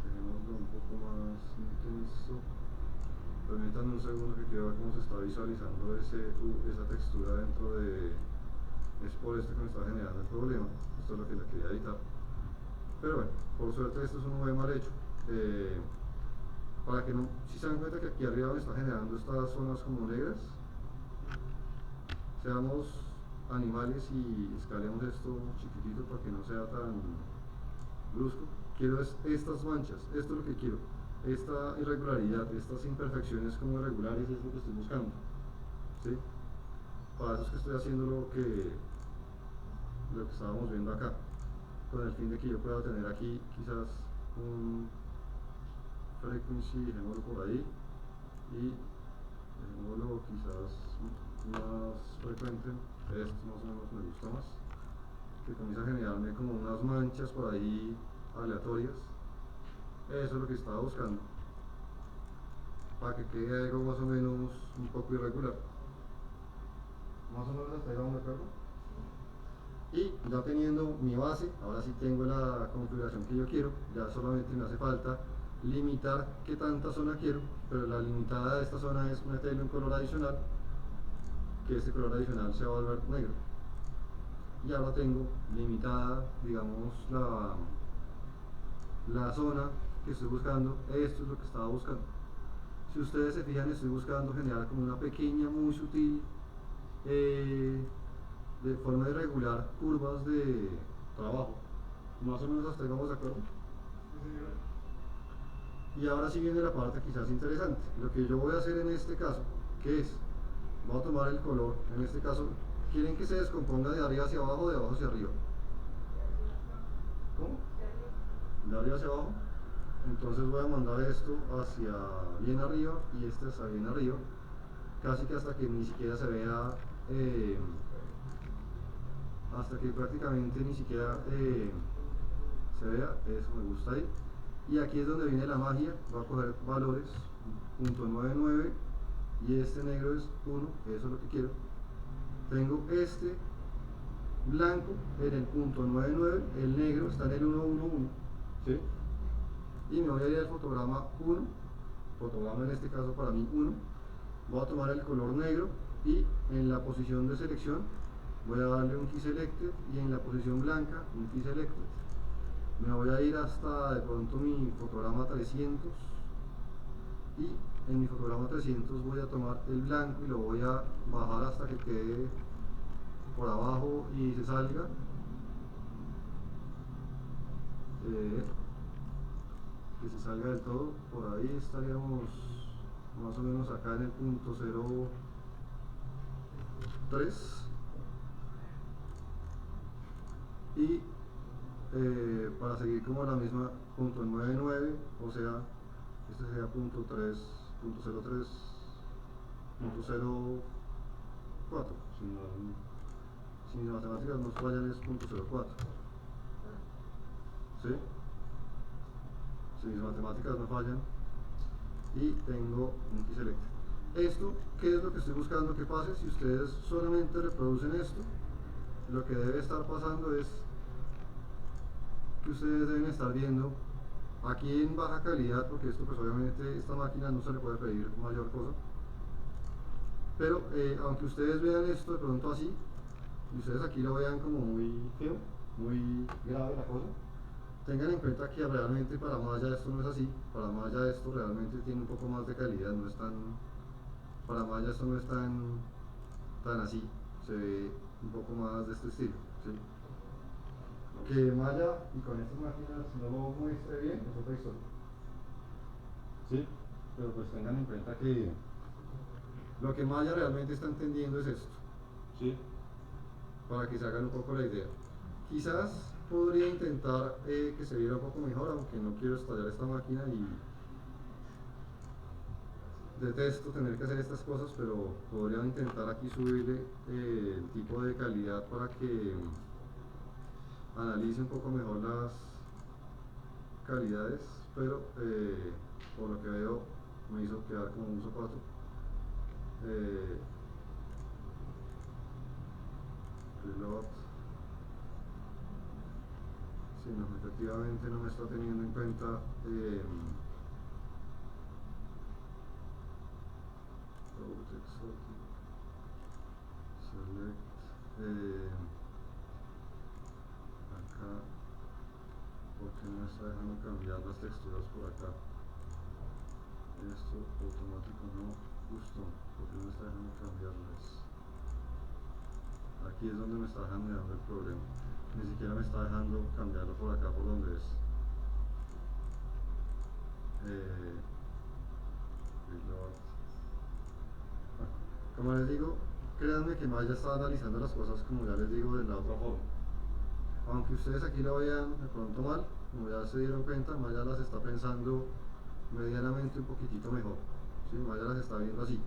Dejémoslo un poco más intenso. Permítanme un segundo que quiero ver cómo se está visualizando esa textura dentro de... Es por esto que me está generando el problema. Esto es lo que le quería editar. Pero bueno, por suerte esto es un V mal hecho. Para que no, si se dan cuenta que aquí arriba me está generando estas zonas como negras, seamos animales y escalemos esto chiquitito para que no sea tan brusco. Quiero estas manchas, esto es lo que quiero. Esta irregularidad, estas imperfecciones como irregulares es lo que estoy buscando, ¿sí? Para eso es que estoy haciendo lo que estábamos viendo acá, con el fin de que yo pueda tener aquí quizás un frequency, dejémoslo por ahí, y dejémoslo quizás más frecuente. Esto más o menos me gusta más, que comienza a generarme como unas manchas por ahí aleatorias. Eso es lo que estaba buscando, para que quede algo más o menos un poco irregular. Más o menos hasta ahí vamos de acuerdo. Y ya teniendo mi base, ahora sí tengo la configuración que yo quiero. Ya solamente me hace falta limitar qué tanta zona quiero, pero la limitada de esta zona es meterle un color adicional, que este color adicional se va a volver negro. Y ahora tengo limitada, digamos, la zona que estoy buscando. Esto es lo que estaba buscando. Si ustedes se fijan, estoy buscando generar como una pequeña, muy sutil, de forma irregular, curvas de trabajo. Más o menos hasta ahí vamos de acuerdo. Y ahora sí viene la parte quizás interesante. Lo que yo voy a hacer en este caso, que es, voy a tomar el color, en este caso, quieren que se descomponga de arriba hacia abajo o de abajo hacia arriba. ¿Cómo? De arriba hacia abajo. Entonces voy a mandar esto hacia bien arriba y este hacia bien arriba, casi que hasta que ni siquiera se vea, hasta que prácticamente ni siquiera se vea. Eso me gusta ahí. Y aquí es donde viene la magia. Voy a coger valores .99 y este negro es 1, eso es lo que quiero. Tengo este blanco en el .99, el negro está en el 111, ¿sí? Y me voy a ir al fotograma 1, fotograma en este caso para mí 1. Voy a tomar el color negro y en la posición de selección voy a darle un key selected, y en la posición blanca un key selected. me voy a ir hasta de pronto mi fotograma 300 y en mi fotograma 300 voy a tomar el blanco y lo voy a bajar hasta que quede por abajo y se salga. Que se salga del todo, por ahí estaríamos más o menos acá en el punto 0.3 y para seguir como la misma punto 99, o sea, este sería punto 3, punto 03, punto 04, si mis matemáticas no fallan es punto 04, ¿sí? Si mis matemáticas no fallan, y tengo un keyselect. Esto, ¿qué es lo que estoy buscando que pase? Si ustedes solamente reproducen esto, lo que debe estar pasando es que ustedes deben estar viendo aquí en baja calidad, porque esto pues obviamente esta máquina no se le puede pedir mayor cosa, pero aunque ustedes vean esto de pronto así, y ustedes aquí lo vean como muy feo, muy grave la cosa, tengan en cuenta que realmente para Maya esto no es así, para Maya esto realmente tiene un poco más de calidad, no es tan, para Maya esto no es tan así, se ve un poco más de este estilo, ¿sí? Que Maya y con estas máquinas no lo muestre bien es otra historia, ¿sí? Pero pues tengan en cuenta que lo que Maya realmente está entendiendo es esto, ¿sí? Para que se hagan un poco la idea. Quizás podría intentar que se viera un poco mejor, aunque no quiero estallar esta máquina y detesto tener que hacer estas cosas, pero podría intentar aquí subirle el tipo de calidad para que analice un poco mejor las calidades, pero por lo que veo me hizo quedar como un zapato. Reload. Sí, no, efectivamente no me está teniendo en cuenta exotic, select, acá, porque no me está dejando cambiar las texturas por acá. Esto automático no, custom, porque no me está dejando cambiarlas. Aquí es donde me está generando el problema. Ni siquiera me está dejando cambiarlo por acá por donde es. Reload. Como les digo, créanme que Maya está analizando las cosas como ya les digo de la otra forma. Aunque ustedes aquí lo vean de pronto mal, como ya se dieron cuenta, Maya las está pensando medianamente un poquitito mejor, ¿sí? Maya las está viendo así.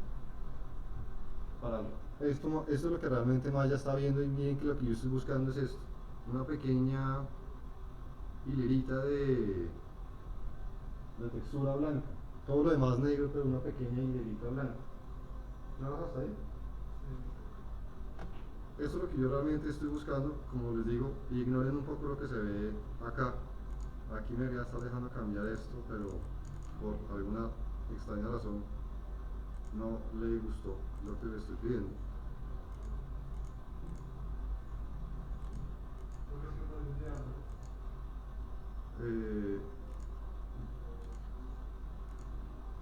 Esto es lo que realmente Maya está viendo y miren que lo que yo estoy buscando es esto, una pequeña hilerita de textura blanca, todo lo demás negro pero una pequeña hilerita blanca. ¿No vas hasta ahí? Eso es lo que yo realmente estoy buscando, como les digo, ignoren un poco lo que se ve acá. Aquí me voy a estar dejando cambiar esto, pero por alguna extraña razón no le gustó lo que le estoy pidiendo.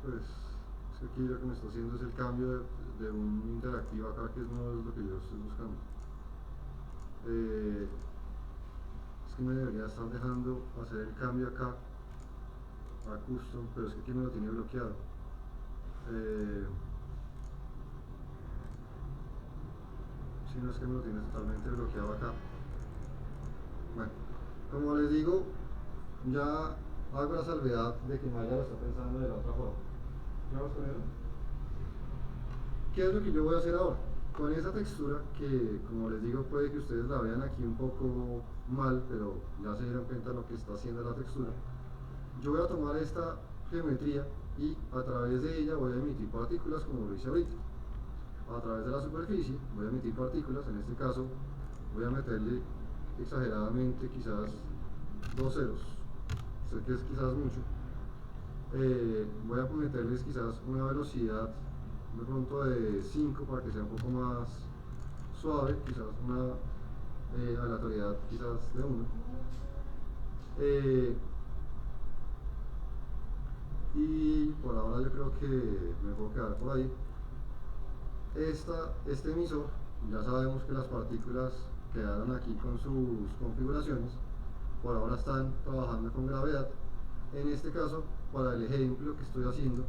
Pues es que aquí lo que me está haciendo es el cambio de un interactivo acá, que no es lo que yo estoy buscando. Es que me debería estar dejando hacer el cambio acá a custom, pero es que aquí me lo tiene bloqueado. Si no, es que me lo tiene totalmente bloqueado acá. Bueno, como les digo, ya hago la salvedad de que Maya lo está pensando de la otra forma. ¿Vamos con eso? ¿Qué es lo que yo voy a hacer ahora? Con esa textura que, como les digo, puede que ustedes la vean aquí un poco mal, pero ya se dieron cuenta de lo que está haciendo la textura. Yo voy a tomar esta geometría y a través de ella voy a emitir partículas como lo hice ahorita. A través de la superficie voy a emitir partículas, en este caso voy a meterle exageradamente quizás 2 ceros, sé que es quizás mucho. Voy a meterles quizás una velocidad de pronto de 5 para que sea un poco más suave, quizás una aleatoriedad quizás de 1. Y por ahora yo creo que me puedo quedar por ahí. Este emisor, ya sabemos que las partículas quedaron aquí con sus configuraciones. Por ahora están trabajando con gravedad. En este caso, para el ejemplo que estoy haciendo,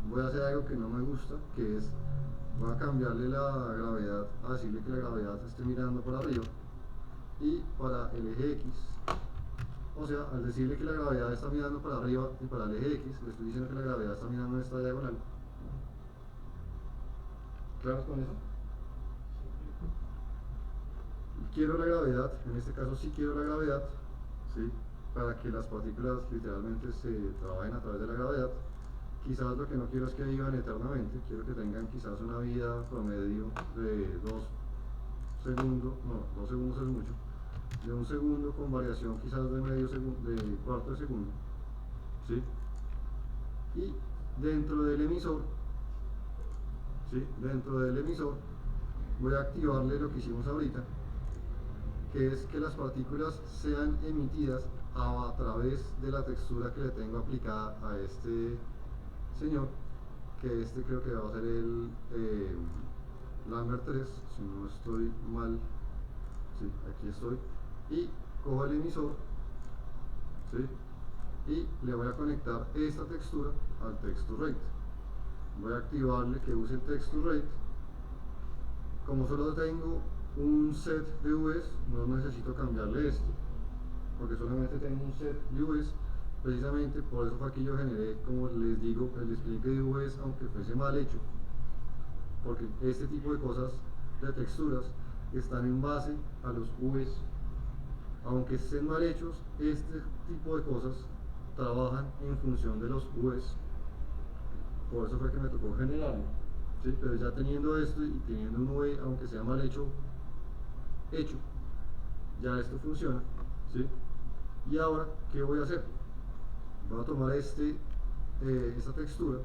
voy a hacer algo que no me gusta, que es, voy a cambiarle la gravedad, a decirle que la gravedad esté mirando para arriba. Y para el eje X, o sea, al decirle que la gravedad está mirando para arriba y para el eje X, le estoy diciendo que la gravedad está mirando en esta diagonal. ¿Claros con eso? Quiero la gravedad, en este caso sí quiero la gravedad, ¿sí? Para que las partículas literalmente se trabajen a través de la gravedad. Quizás lo que no quiero es que vivan eternamente, quiero que tengan quizás una vida promedio de 2 segundos, no, 2 segundos es mucho, de 1 segundo con variación quizás de medio segundo, de cuarto de segundo, ¿sí? Y dentro del emisor, ¿sí? Dentro del emisor voy a activarle lo que hicimos ahorita, que es que las partículas sean emitidas a través de la textura que le tengo aplicada a este señor, que este creo que va a ser el Lambert 3, si no estoy mal, sí, aquí estoy, y cojo el emisor, ¿sí? Y le voy a conectar esta textura al texture rate. Voy a activarle que use el texture rate. Como solo tengo un set de UVs, no necesito cambiarle esto, porque solamente tengo un set de UVs. Precisamente por eso fue aquí yo generé, como les digo, el despliegue de UVs, aunque fuese mal hecho, porque este tipo de cosas de texturas están en base a los UVs. Aunque estén mal hechos, este tipo de cosas trabajan en función de los UVs. Por eso fue que me tocó generarlo, ¿sí? Pero ya teniendo esto y teniendo un UV, aunque sea mal hecho, ya esto funciona, ¿sí? Y ahora, ¿qué voy a hacer? Voy a tomar esta textura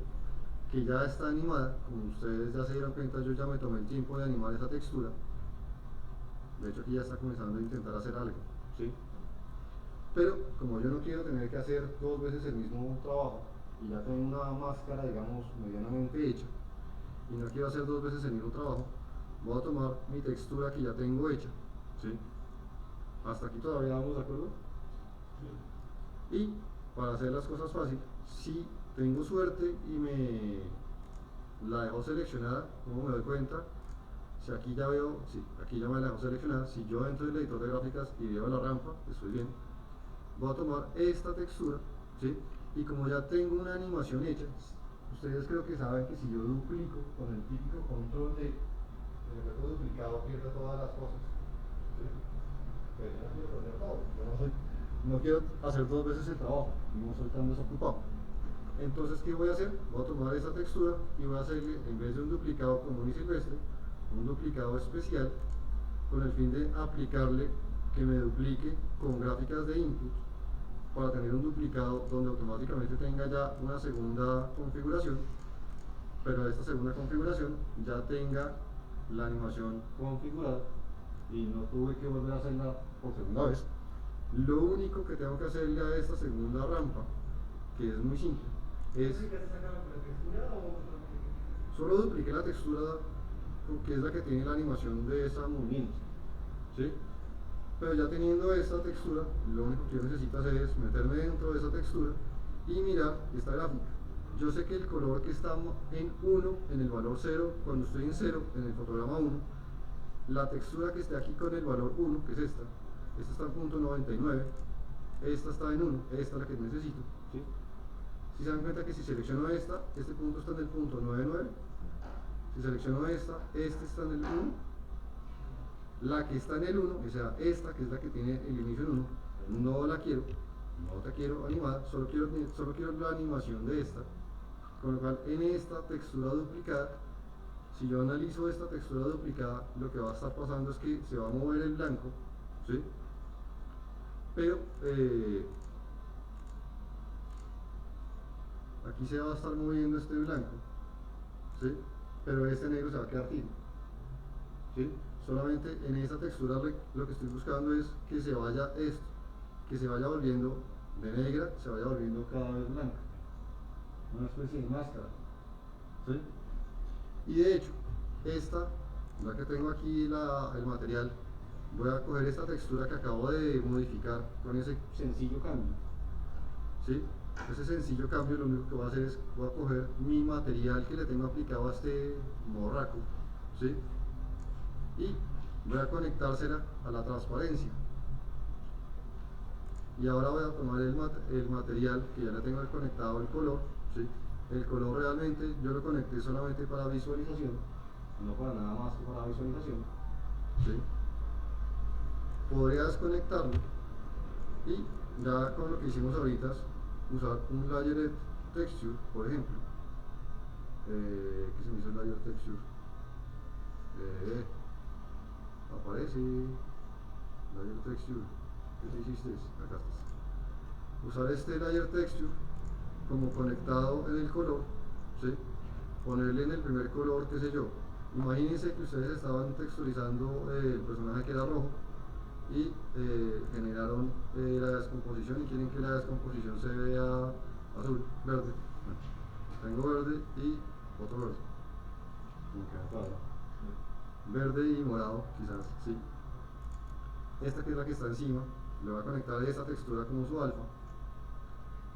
que ya está animada. Como ustedes ya se dieron cuenta, yo ya me tomé el tiempo de animar esa textura. De hecho aquí ya está comenzando a intentar hacer algo, ¿sí? Pero como yo no quiero tener que hacer 2 veces el mismo trabajo, y ya tengo una máscara, digamos, medianamente hecha, y no quiero hacer 2 veces el mismo trabajo, voy a tomar mi textura que ya tengo hecha, ¿sí? Hasta aquí todavía vamos de acuerdo. Sí. Y para hacer las cosas fácil, si tengo suerte y me la dejo seleccionada, como me doy cuenta, si aquí ya veo, sí, aquí ya me la dejo seleccionada, si yo entro en el editor de gráficas y veo la rampa, estoy bien, voy a tomar esta textura, ¿sí? Y como ya tengo una animación hecha, ustedes creo que saben que si yo duplico con el típico control de el efecto duplicado pierde todas las cosas, ¿sí? Pero yo no quiero perder todo, no quiero hacer 2 veces el trabajo, no soy tan desocupado. Entonces, ¿qué voy a hacer? Voy a tomar esa textura y voy a hacerle, en vez de un duplicado común y silvestre, un duplicado especial, con el fin de aplicarle que me duplique con gráficas de input, para tener un duplicado donde automáticamente tenga ya una segunda configuración, pero esta segunda configuración ya tenga la animación configurada y no tuve que volver a hacerla por segunda vez. Lo único que tengo que hacerle a esta segunda rampa, que es muy simple, es solo dupliqué la textura, que es la que tiene la animación de esa movimiento, ¿sí? Pero ya teniendo esta textura, lo único que yo necesito hacer es meterme dentro de esa textura y mirar esta gráfica. Yo sé que el color que está en 1, en el valor 0, cuando estoy en 0, en el fotograma 1, la textura que esté aquí con el valor 1, que es esta está en punto 99, esta está en 1, esta es la que necesito, ¿sí? Si se dan cuenta que si selecciono esta, este punto está en el punto 99, si selecciono esta, este está en el 1, la que está en el 1, o sea, esta que es la que tiene el inicio en 1, no la quiero, no la quiero animada, solo quiero la animación de esta, con lo cual en esta textura duplicada, si yo analizo esta textura duplicada, lo que va a estar pasando es que se va a mover el blanco, ¿sí? Pero aquí se va a estar moviendo este blanco, ¿sí? Pero este negro se va a quedar fijo, ¿sí? Solamente en esta textura lo que estoy buscando es que se vaya esto, que se vaya volviendo de negra, se vaya volviendo cada vez blanca, una especie de máscara, ¿sí? Y de hecho, esta, la que tengo aquí, el material, voy a coger esta textura que acabo de modificar con ese sencillo cambio, ¿sí? Ese sencillo cambio lo único que voy a hacer es, voy a coger mi material que le tengo aplicado a este morraco, ¿sí? Y voy a conectársela a la transparencia. Y ahora voy a tomar el material que ya le tengo conectado al color, ¿sí? El color realmente yo lo conecté solamente para visualización, no para nada más que para visualización, ¿sí? Podría desconectarlo y ya con lo que hicimos ahorita usar un layered texture, por ejemplo. ¿Qué se me hizo el layer texture? Aparece layer texture. ¿Qué te hiciste? Acá estás. Usar este layer texture como conectado en el color, ¿sí? Ponerle en el primer color, qué sé yo. Imagínense que ustedes estaban texturizando el personaje que era rojo y generaron la descomposición y quieren que la descomposición se vea azul, verde. Bueno, tengo verde y otro verde. Verde y morado, quizás, sí. Esta que es la que está encima, le voy a conectar esta textura como su alfa,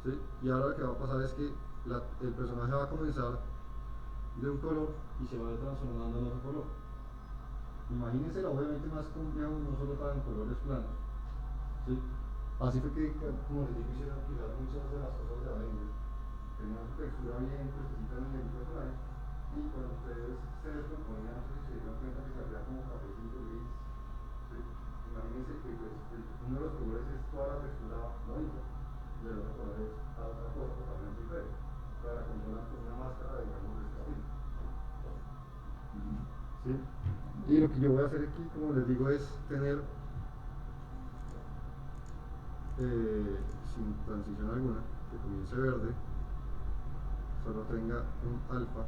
¿sí? Y ahora lo que va a pasar es que el personaje va a comenzar de un color y se va a ir transformando en otro color. Imagínense obviamente más complejo, no solo para en colores planos, ¿sí? Así fue que, como les digo, hicieron quizás muchas de las cosas de Avengers. Tenían su textura bien precisita en el personaje y cuando ustedes se descomponían, no sé si se dieron cuenta que salía como cafecito gris, ¿sí? Imagínense que pues, uno de los colores es toda la textura bonita y el otro color es a otra cosa totalmente diferente, para controlar con una máscara, digamos, de este estilo. ¿Sí? Y lo que yo voy a hacer aquí, como les digo, es tener sin transición alguna, que comience verde, solo tenga un alfa.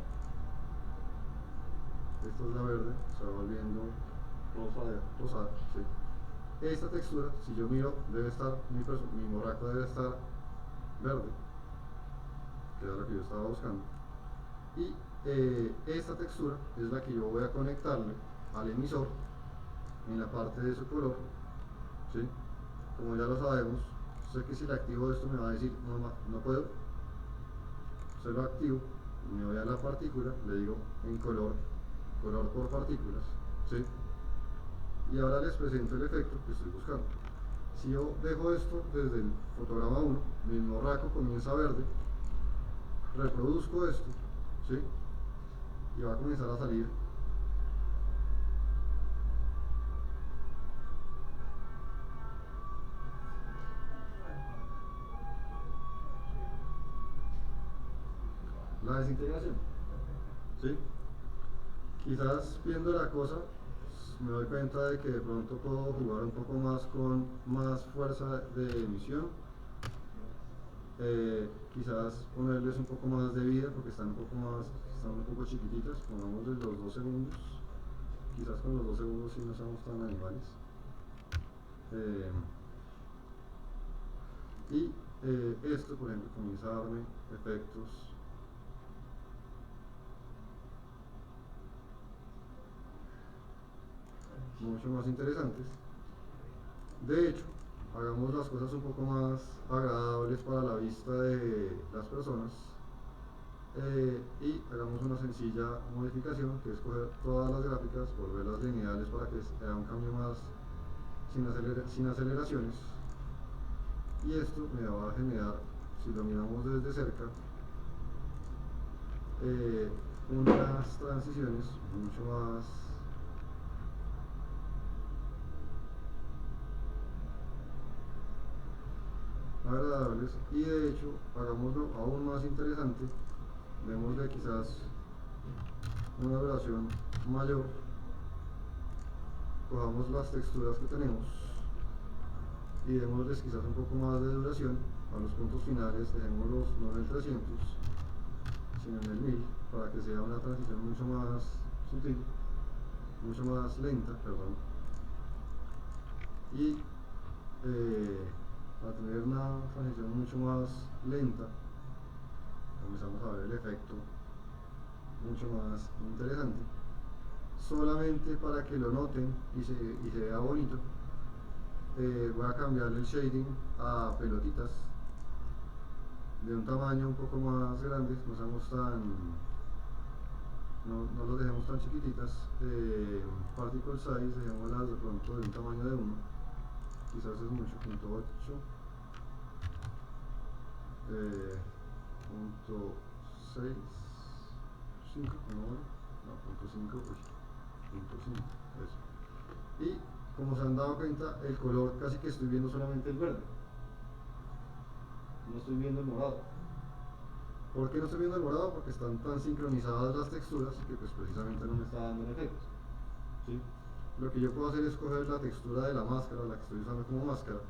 Esta es la verde, se va volviendo rosada, ¿sí? Esta textura, si yo miro, debe estar, mi morraco debe estar verde, que era lo que yo estaba buscando. Y esta textura es la que yo voy a conectarle al emisor en la parte de su color, ¿sí? Como ya lo sabemos, sé que si le activo esto me va a decir no puedo. Se lo activo, me voy a la partícula, le digo en color por partículas, ¿sí? Y ahora les presento el efecto que estoy buscando. Si yo dejo esto desde el fotograma 1, mi morraco comienza verde, reproduzco esto, ¿sí? Y va a comenzar a salir la desintegración, ¿sí? Quizás viendo la cosa me doy cuenta de que de pronto puedo jugar un poco más con más fuerza de emisión, quizás ponerles un poco más de vida porque están un poco chiquititas, pongámosles los 2 segundos, quizás con los 2 segundos si no somos tan animales. Esto por ejemplo comienza a darme efectos mucho más interesantes. De hecho, hagamos las cosas un poco más agradables para la vista de las personas y hagamos una sencilla modificación que es coger todas las gráficas, volverlas lineales para que sea un cambio más sin aceleraciones, y esto me va a generar, si lo miramos desde cerca, unas transiciones mucho más agradables, y de hecho hagámoslo aún más interesante, démosle quizás una duración mayor, cojamos las texturas que tenemos y démosles quizás un poco más de duración a los puntos finales, dejémoslos no en el 300 sino en el 1000 para que sea una transición mucho más sutil, mucho más lenta, perdón. Y para tener una transición mucho más lenta, comenzamos a ver el efecto mucho más interesante. Solamente para que lo noten y se vea bonito, voy a cambiarle el shading a pelotitas de un tamaño un poco más grande, no los dejemos tan chiquititas. Particle size, dejémoslas de pronto de un tamaño de 1, quizás es mucho, .8, punto 6, 5, no, punto 5, punto 5, eso. Y como se han dado cuenta, el color casi que estoy viendo solamente el verde, no estoy viendo el morado. ¿Por qué no estoy viendo el morado? Porque están tan sincronizadas las texturas que pues precisamente no me está dando el efecto, ¿sí? Lo que yo puedo hacer es coger la textura de la máscara, la que estoy usando como máscara,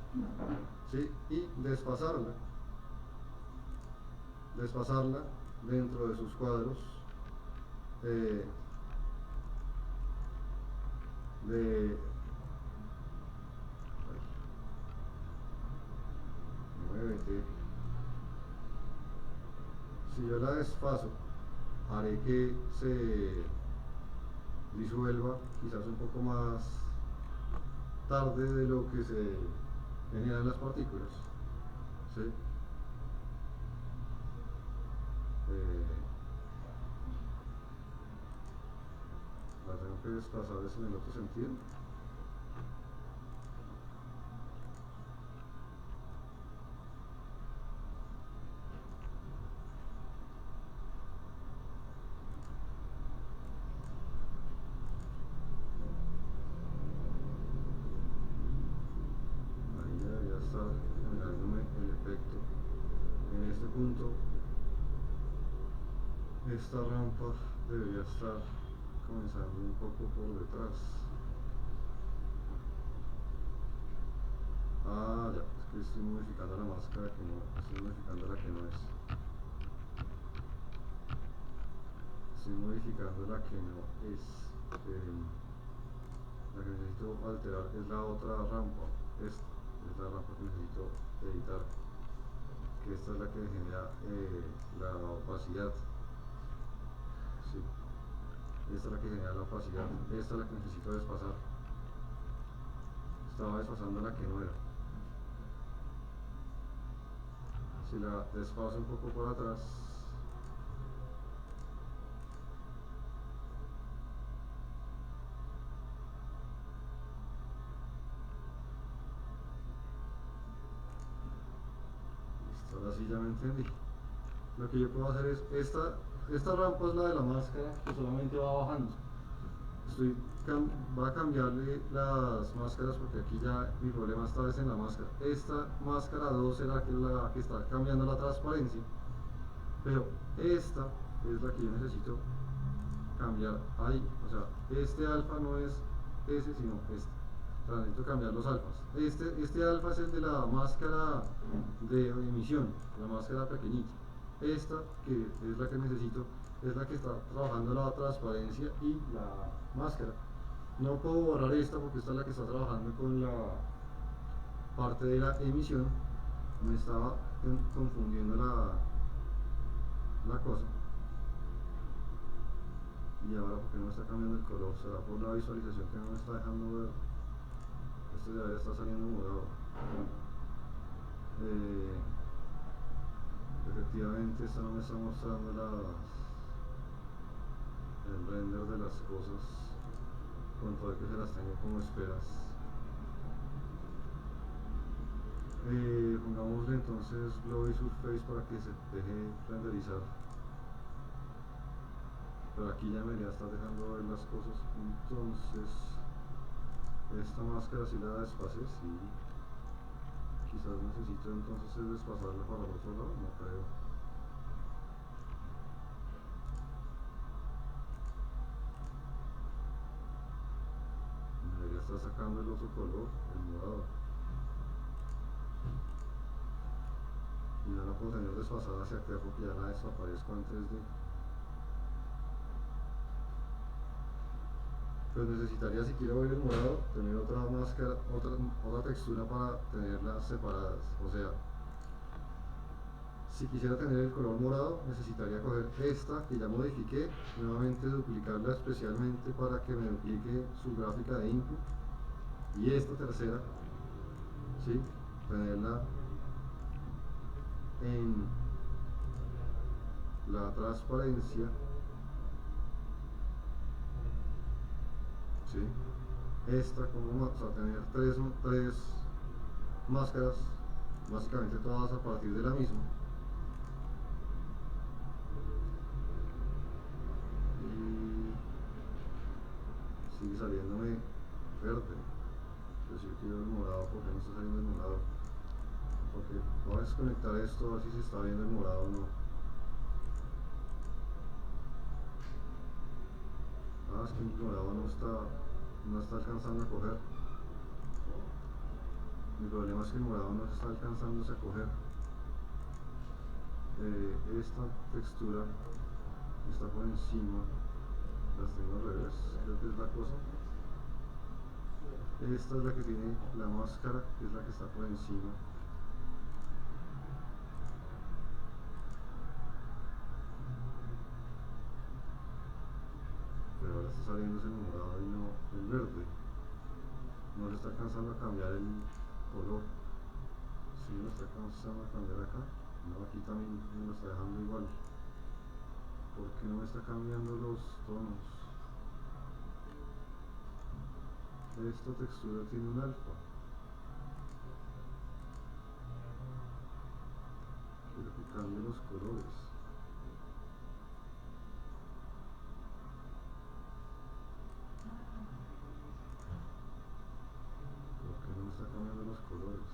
¿sí? Y desfasarla dentro de sus cuadros muévete. Si yo la desfaso, haré que se disuelva quizás un poco más tarde de lo que se generan las partículas, ¿sí? La tengo que desplazar en el otro sentido. Ahí debería estar generándome el efecto. En este punto, esta rampa debería estar comenzando un poco por detrás. Ah, ya, es que estoy modificando la máscara que no, estoy modificando la que no es. Estoy modificando la que no es. La que necesito alterar es la otra rampa. Esta es la rampa que necesito editar. Que esta es la que genera la opacidad. Sí. Esta es la que genera la opacidad. Esta es la que necesito desfasar. Estaba desfasando la que no era. Si la desfaso un poco por atrás, listo, ahora sí ya me entendí. Lo que yo puedo hacer es, esta rampa es la de la máscara que solamente va bajando. Va a cambiarle las máscaras porque aquí ya mi problema esta vez en la máscara. Esta máscara 2 será la que está cambiando la transparencia, pero esta es la que yo necesito cambiar ahí. O sea, este alfa no es ese, sino este. O sea, necesito cambiar los alfas. Este alfa es el de la máscara de emisión, la máscara pequeñita. Esta, que es la que necesito, es la que está trabajando la transparencia y la máscara. No puedo borrar esta porque esta es la que está trabajando con la parte de la emisión. Me estaba confundiendo la cosa. Y ahora, ¿por qué no me está cambiando el color? ¿Será por la visualización que no me está dejando ver? Este debería estar saliendo morado. Efectivamente, esta no me está mostrando el render de las cosas con todo el que se las tengo como esperas. Pongámosle entonces Blowy Surface para que se deje renderizar. Pero aquí ya me debería estar dejando ver las cosas. Entonces, esta máscara si la desfase, sí. Quizás necesito entonces desfasarla para el otro lado, no creo. Debería estar sacando el otro color, el morado. Y no la puedo tener desfasada hacia acá porque ya la desaparezco en 3D. Pues necesitaría, si quiero ver el morado, tener otra máscara, otra textura para tenerlas separadas. O sea, si quisiera tener el color morado, necesitaría coger esta que ya modifiqué, nuevamente duplicarla especialmente para que me duplique su gráfica de input, y esta tercera, ¿sí? Tenerla en la transparencia, ¿sí? Esta, como vamos a tener tres máscaras, básicamente todas a partir de la misma. Y sigue saliéndome verde. Pues yo quiero el morado, porque no está saliendo el morado. Porque voy a desconectar esto a ver si se está viendo el morado o no. Ah, es que el morado no está alcanzando a coger. Mi problema es que el morado no se está alcanzándose a coger. Esta textura está por encima, las tengo al revés, creo que es la cosa. Esta es la que tiene la máscara, que es la que está por encima. Pero ahora está saliéndose el morado y no el verde. No se está alcanzando a cambiar el color. Si no está alcanzando a cambiar acá, no, aquí también me lo está dejando igual. ¿Por qué no me está cambiando los tonos? Esta textura tiene un alfa. Quiero que cambie los colores. ¿Por qué no me está cambiando los colores?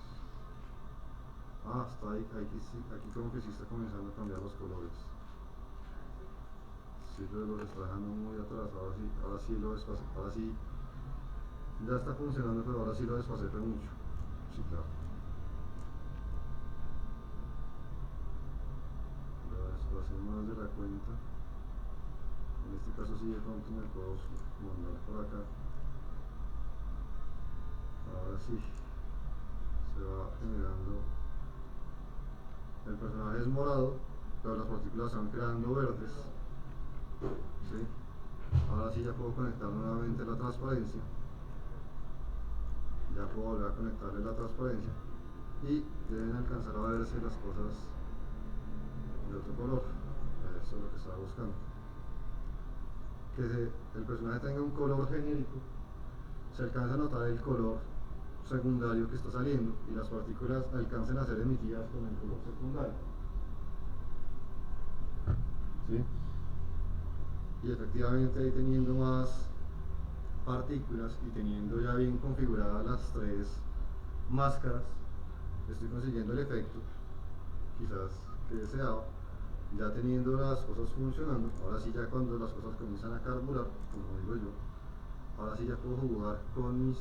Ah, está ahí, aquí como que sí está comenzando a cambiar los colores. Sí, pero lo está dejando muy atrás. Ahora sí lo desfasé. Ahora sí ya está funcionando, pero ahora sí lo desfasé mucho. Sí, claro. Lo desfasé más de la cuenta. En este caso sí, de pronto me puedo mandar por acá. Ahora sí se va generando. El personaje es morado, pero las partículas se van quedando verdes. ¿Sí? Ahora sí ya puedo conectar nuevamente la transparencia. Ya puedo volver a conectarle la transparencia. Y deben alcanzar a verse las cosas de otro color. Eso es lo que estaba buscando. Que el personaje tenga un color genérico. Se alcanza a notar el color secundario que está saliendo y las partículas alcancen a ser emitidas con el color secundario. ¿Sí? Y efectivamente ahí teniendo más partículas y teniendo ya bien configuradas las tres máscaras, estoy consiguiendo el efecto quizás que deseaba. Ya teniendo las cosas funcionando, ahora sí ya cuando las cosas comienzan a carburar, como digo yo, ahora sí ya puedo jugar con mis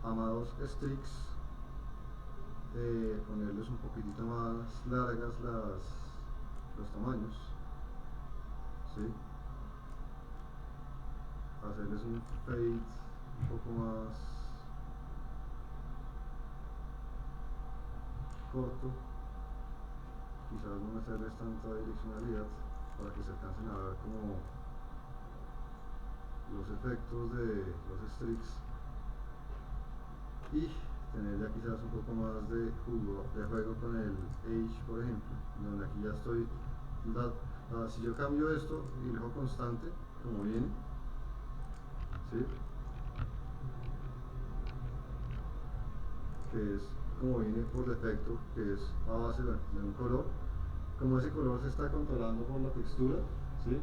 amados streaks, ponerles un poquitito más largas los tamaños, ¿sí? Hacerles un fade un poco más corto, quizás no meterles tanta direccionalidad para que se alcancen a ver como los efectos de los streaks, y tener ya quizás un poco más de juego con el Age, por ejemplo, donde aquí ya estoy, si yo cambio esto y dejo constante como viene, ¿sí? Que es como viene por defecto, que es a base de un color. Como ese color se está controlando por la textura, ¿sí?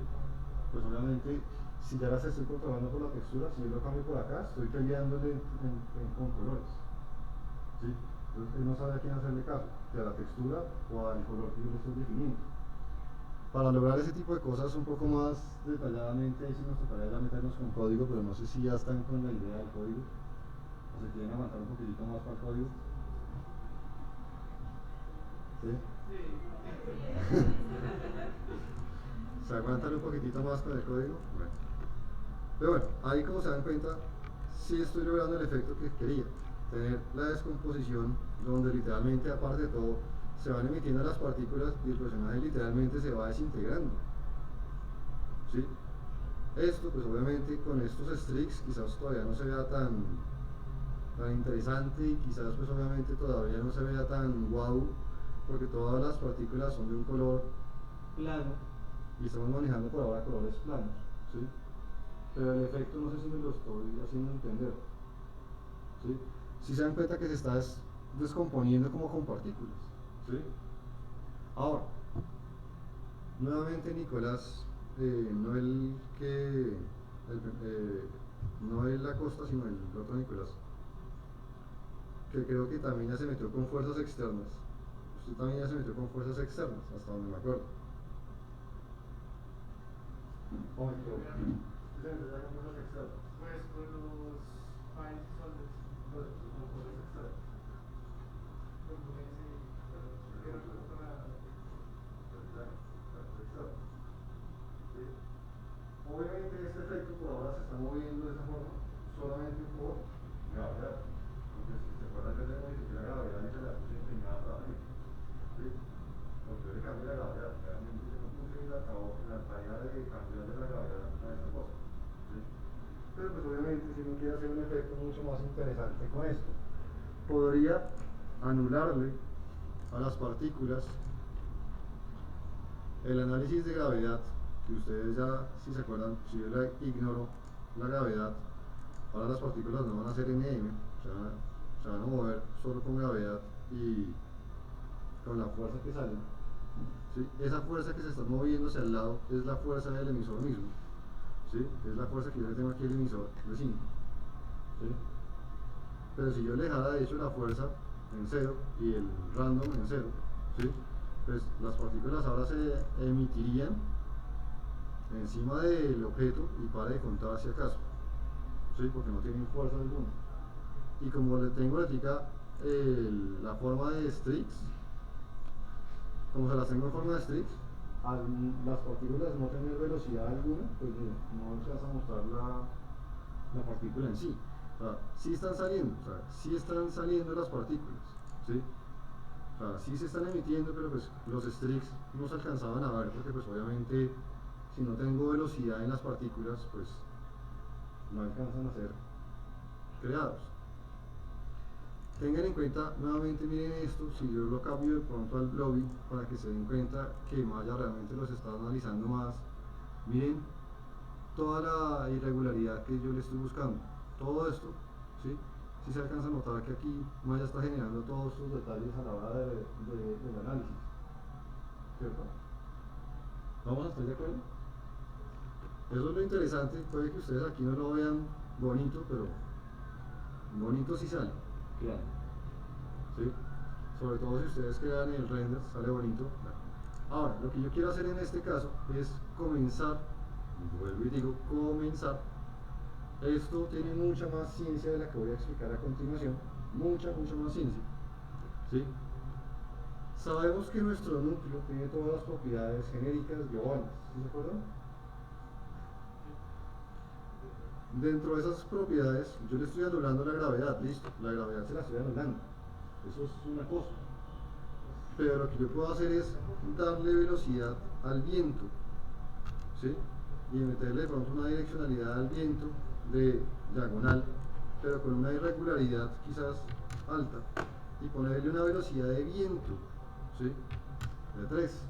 Pues obviamente si ya las estoy controlando por la textura, si yo lo cambio por acá, estoy peleándole con colores, ¿sí? Entonces él no sabe a quién hacerle caso, si a la textura o al color que yo le estoy definiendo. Para lograr ese tipo de cosas un poco más detalladamente, ahí sí nos tocaría ya meternos con código, pero no sé si ya están con la idea del código o se quieren aguantar un poquitito más para el código. ¿Sí? ¿Se aguantan un poquitito más con el código? Bueno. Pero bueno, ahí como se dan cuenta, sí estoy logrando el efecto que quería, tener la descomposición donde literalmente, aparte de todo, se van emitiendo las partículas y el personaje literalmente se va desintegrando. ¿Sí? Esto, pues obviamente con estos streaks quizás todavía no se vea tan interesante y quizás pues obviamente todavía no se vea tan guau, porque todas las partículas son de un color plano y estamos manejando por ahora colores planos, ¿sí? Pero el efecto no sé si me lo estoy haciendo entender, ¿sí? Si se dan cuenta que se está descomponiendo como con partículas, ¿sí? Ahora, nuevamente Nicolás, no el que, no el Acosta, sino el otro Nicolás, que creo que también ya se metió con fuerzas externas. Usted también ya se metió con fuerzas externas, hasta donde me acuerdo. Oh, me equivoco. ¿Usted se metió ya con fuerzas externas? Pues con los files y solvers. Pues, con fuerzas externas. Con ese, pero luego con la. ¿Sí? Obviamente este efecto por ahora se está moviendo de esa forma solamente por gravedad. Porque si se acuerdan que tenemos que la gravedad y se la puse inclinada para arriba. ¿Sí? Porque yo le cambié la gravedad, realmente yo no puse en la tarea de cambiar de la gravedad a esa cosa. ¿Sí? Pero pues obviamente si uno quiere hacer un efecto mucho más interesante con esto, podría anularle a las partículas el análisis de gravedad, que ustedes ya, si se acuerdan, si yo la ignoro la gravedad, ahora las partículas no van a ser NM, se van a mover solo con gravedad y con la fuerza que sale. ¿Sí? Esa fuerza que se está moviendo hacia el lado es la fuerza del emisor mismo. ¿Sí? Es la fuerza que yo le tengo aquí al emisor de 5. ¿Sí? Pero si yo le dejara de hecho la fuerza en 0 y el random en 0, ¿sí? Pues las partículas ahora se emitirían encima del objeto y para de contar si acaso, ¿sí? Porque no tienen fuerza alguna. Y como le tengo la forma de streaks, como se las tengo en forma de streaks, al las partículas no tener velocidad alguna, pues no se vas a mostrar la partícula en sí. O sea, sí están saliendo, o sea, sí están saliendo las partículas, ¿sí? O sea, sí se están emitiendo, pero pues los streaks no se alcanzaban a ver porque pues obviamente si no tengo velocidad en las partículas, pues no alcanzan a ser creados. Tengan en cuenta, nuevamente miren esto, si yo lo cambio de pronto al lobby para que se den cuenta que Maya realmente los está analizando más, miren toda la irregularidad que yo le estoy buscando, todo esto, ¿sí? Si se alcanza a notar que aquí Maya está generando todos estos detalles a la hora del análisis, ¿cierto? ¿Vamos a estar de acuerdo? Eso es lo interesante, puede que ustedes aquí no lo vean bonito, pero bonito sí sale, claro. ¿Sí? Sobre todo si ustedes crean el render, sale bonito. Ahora, lo que yo quiero hacer en este caso es comenzar, vuelvo y digo, comenzar. Esto tiene mucha más ciencia de la que voy a explicar a continuación, mucha más ciencia. ¿Sí? Sabemos que nuestro núcleo tiene todas las propiedades genéricas globales, ¿sí se acuerdan? Dentro de esas propiedades, yo le estoy anulando la gravedad, listo, la gravedad se la estoy anulando, eso es una cosa. Pero lo que yo puedo hacer es darle velocidad al viento, ¿sí? Y meterle de pronto una direccionalidad al viento de diagonal, pero con una irregularidad quizás alta, y ponerle una velocidad de viento, ¿sí? De 3.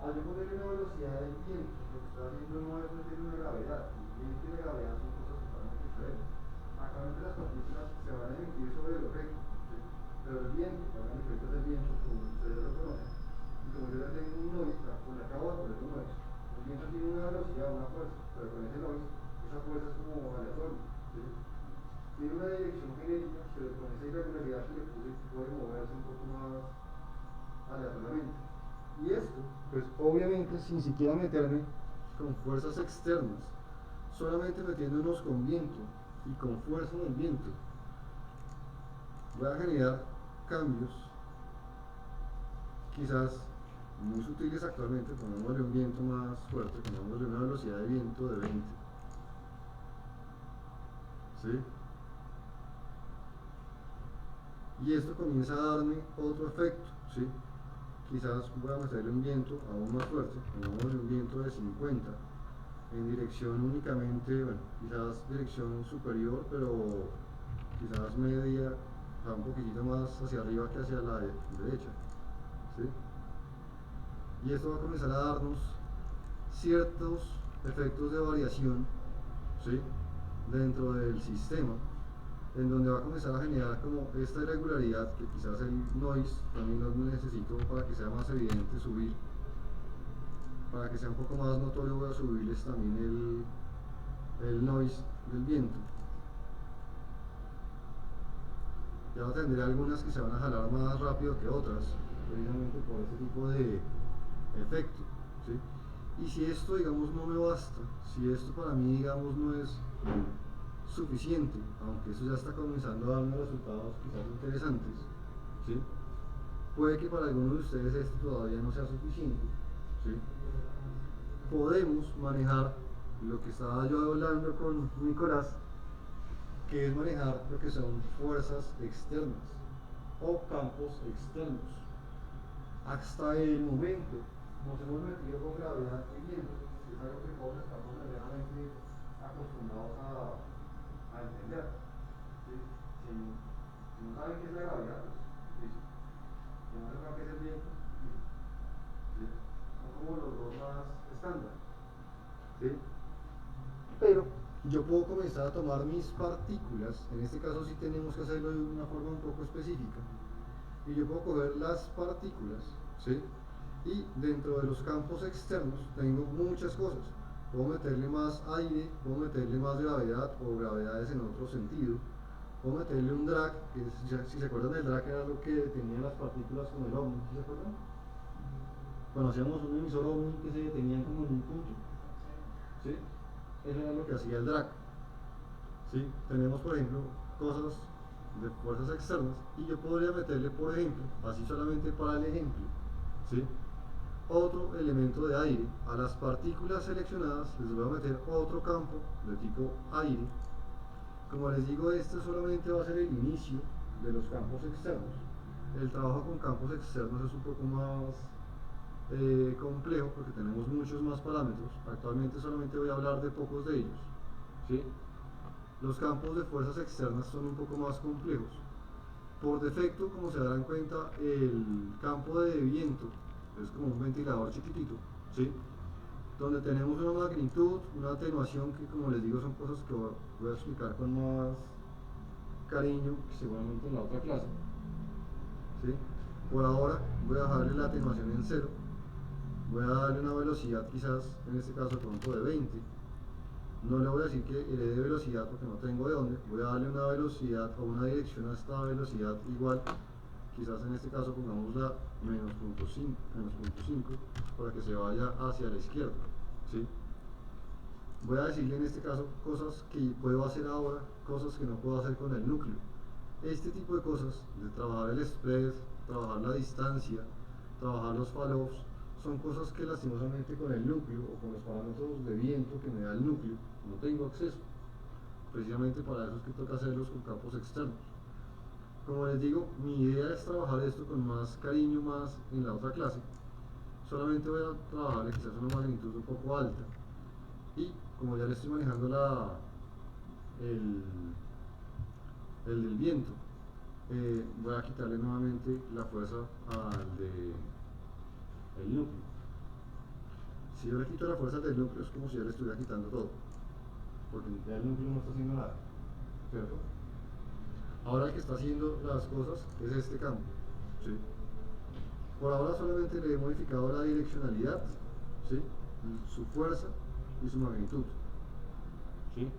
Al yo ponerle una velocidad del viento, lo que está haciendo no es meterle una gravedad. El viento y la gravedad son cosas totalmente diferentes. Actualmente las partículas se van a emitir sobre el objeto, ¿sí? Pero el viento, para el efecto del viento, como ustedes lo conocen, y como yo ya tengo un noise, pues le acabo de poner un noise. El viento tiene una velocidad, una fuerza, pero con ese noise, esa fuerza es como aleatoria, ¿sí? Tiene una dirección genérica, pero con esa irregularidad que le puse puede moverse un poco más aleatoriamente. Y esto, pues obviamente sin siquiera meterme con fuerzas externas, solamente metiéndonos con viento y con fuerza del viento, voy a generar cambios, quizás muy sutiles actualmente, pongámosle un viento más fuerte, pongámosle una velocidad de viento de 20, ¿sí? Y esto comienza a darme otro efecto, ¿sí? Quizás voy a meterle un viento aún más fuerte, pongámosle un viento de 50 en dirección únicamente, bueno, quizás dirección superior, pero quizás media, o sea, un poquitito más hacia arriba que hacia la derecha, ¿sí? Y esto va a comenzar a darnos ciertos efectos de variación, ¿sí? Dentro del sistema, en donde va a comenzar a generar como esta irregularidad que quizás el noise también lo necesito para que sea más evidente subir, para que sea un poco más notorio voy a subirles también el noise del viento. Ya tendré algunas que se van a jalar más rápido que otras, precisamente por este tipo de efecto, ¿sí? Y si esto, digamos, no me basta, si esto para mí, digamos, no es suficiente, aunque eso ya está comenzando a darme resultados quizás interesantes, ¿sí? Puede que para algunos de ustedes esto todavía no sea suficiente, ¿sí? Podemos manejar lo que estaba yo hablando con Nicolás, que es manejar lo que son fuerzas externas o campos externos. Hasta el momento nos hemos metido con gravedad y viento, que es algo que todos estamos realmente acostumbrados a entender. ¿Sí? Si no saben qué es la gravedad, pues listo. Si no saben qué es el viento, listo. ¿Sí? Son como los dos más estándar. ¿Sí? Pero yo puedo comenzar a tomar mis partículas, en este caso sí tenemos que hacerlo de una forma un poco específica, y yo puedo coger las partículas, ¿sí? Y dentro de los campos externos tengo muchas cosas. Puedo meterle más aire, puedo meterle más gravedad o gravedades en otro sentido. Puedo meterle un drag, que si se acuerdan del drag era lo que detenía las partículas con el ovni, ¿sí se acuerdan? Cuando hacíamos un emisor ovni que se detenían como en un punto, ¿sí? Eso era lo que hacía el drag, ¿sí? Tenemos por ejemplo cosas de fuerzas externas y yo podría meterle por ejemplo, así solamente para el ejemplo, ¿sí? Otro elemento de aire. A las partículas seleccionadas les voy a meter otro campo de tipo aire. Como les digo, este solamente va a ser el inicio de los campos externos. El trabajo con campos externos es un poco más complejo porque tenemos muchos más parámetros. Actualmente solamente voy a hablar de pocos de ellos, ¿sí? Los campos de fuerzas externas son un poco más complejos. Por defecto, como se darán cuenta, el campo de viento es como un ventilador chiquitito, ¿sí? Donde tenemos una magnitud, una atenuación que, como les digo, son cosas que voy a explicar con más cariño seguramente en la otra clase, ¿sí? Por ahora voy a dejarle la atenuación en 0, voy a darle una velocidad quizás, en este caso pronto de 20. No le voy a decir que herede velocidad porque no tengo de dónde, voy a darle una velocidad o una dirección a esta velocidad igual, quizás en este caso pongámosla menos punto 5 para que se vaya hacia la izquierda, ¿sí? Voy a decirle en este caso cosas que puedo hacer ahora, cosas que no puedo hacer con el núcleo. Este tipo de cosas, de trabajar el spread, trabajar la distancia, trabajar los fall-offs, son cosas que lastimosamente con el núcleo o con los parámetros de viento que me da el núcleo no tengo acceso. Precisamente para eso es que toca hacerlos con campos externos. Como les digo, mi idea es trabajar esto con más cariño más en la otra clase. Solamente voy a trabajar quizás una magnitud un poco alta. Y como ya le estoy manejando el, el del viento, voy a quitarle nuevamente la fuerza al del núcleo. Si yo le quito la fuerza del núcleo es como si yo le estuviera quitando todo, porque ya el núcleo no está haciendo nada, ¿cierto? Ahora el que está haciendo las cosas es este campo, ¿sí? Por ahora solamente le he modificado la direccionalidad, ¿sí? Su fuerza y su magnitud, ¿sí?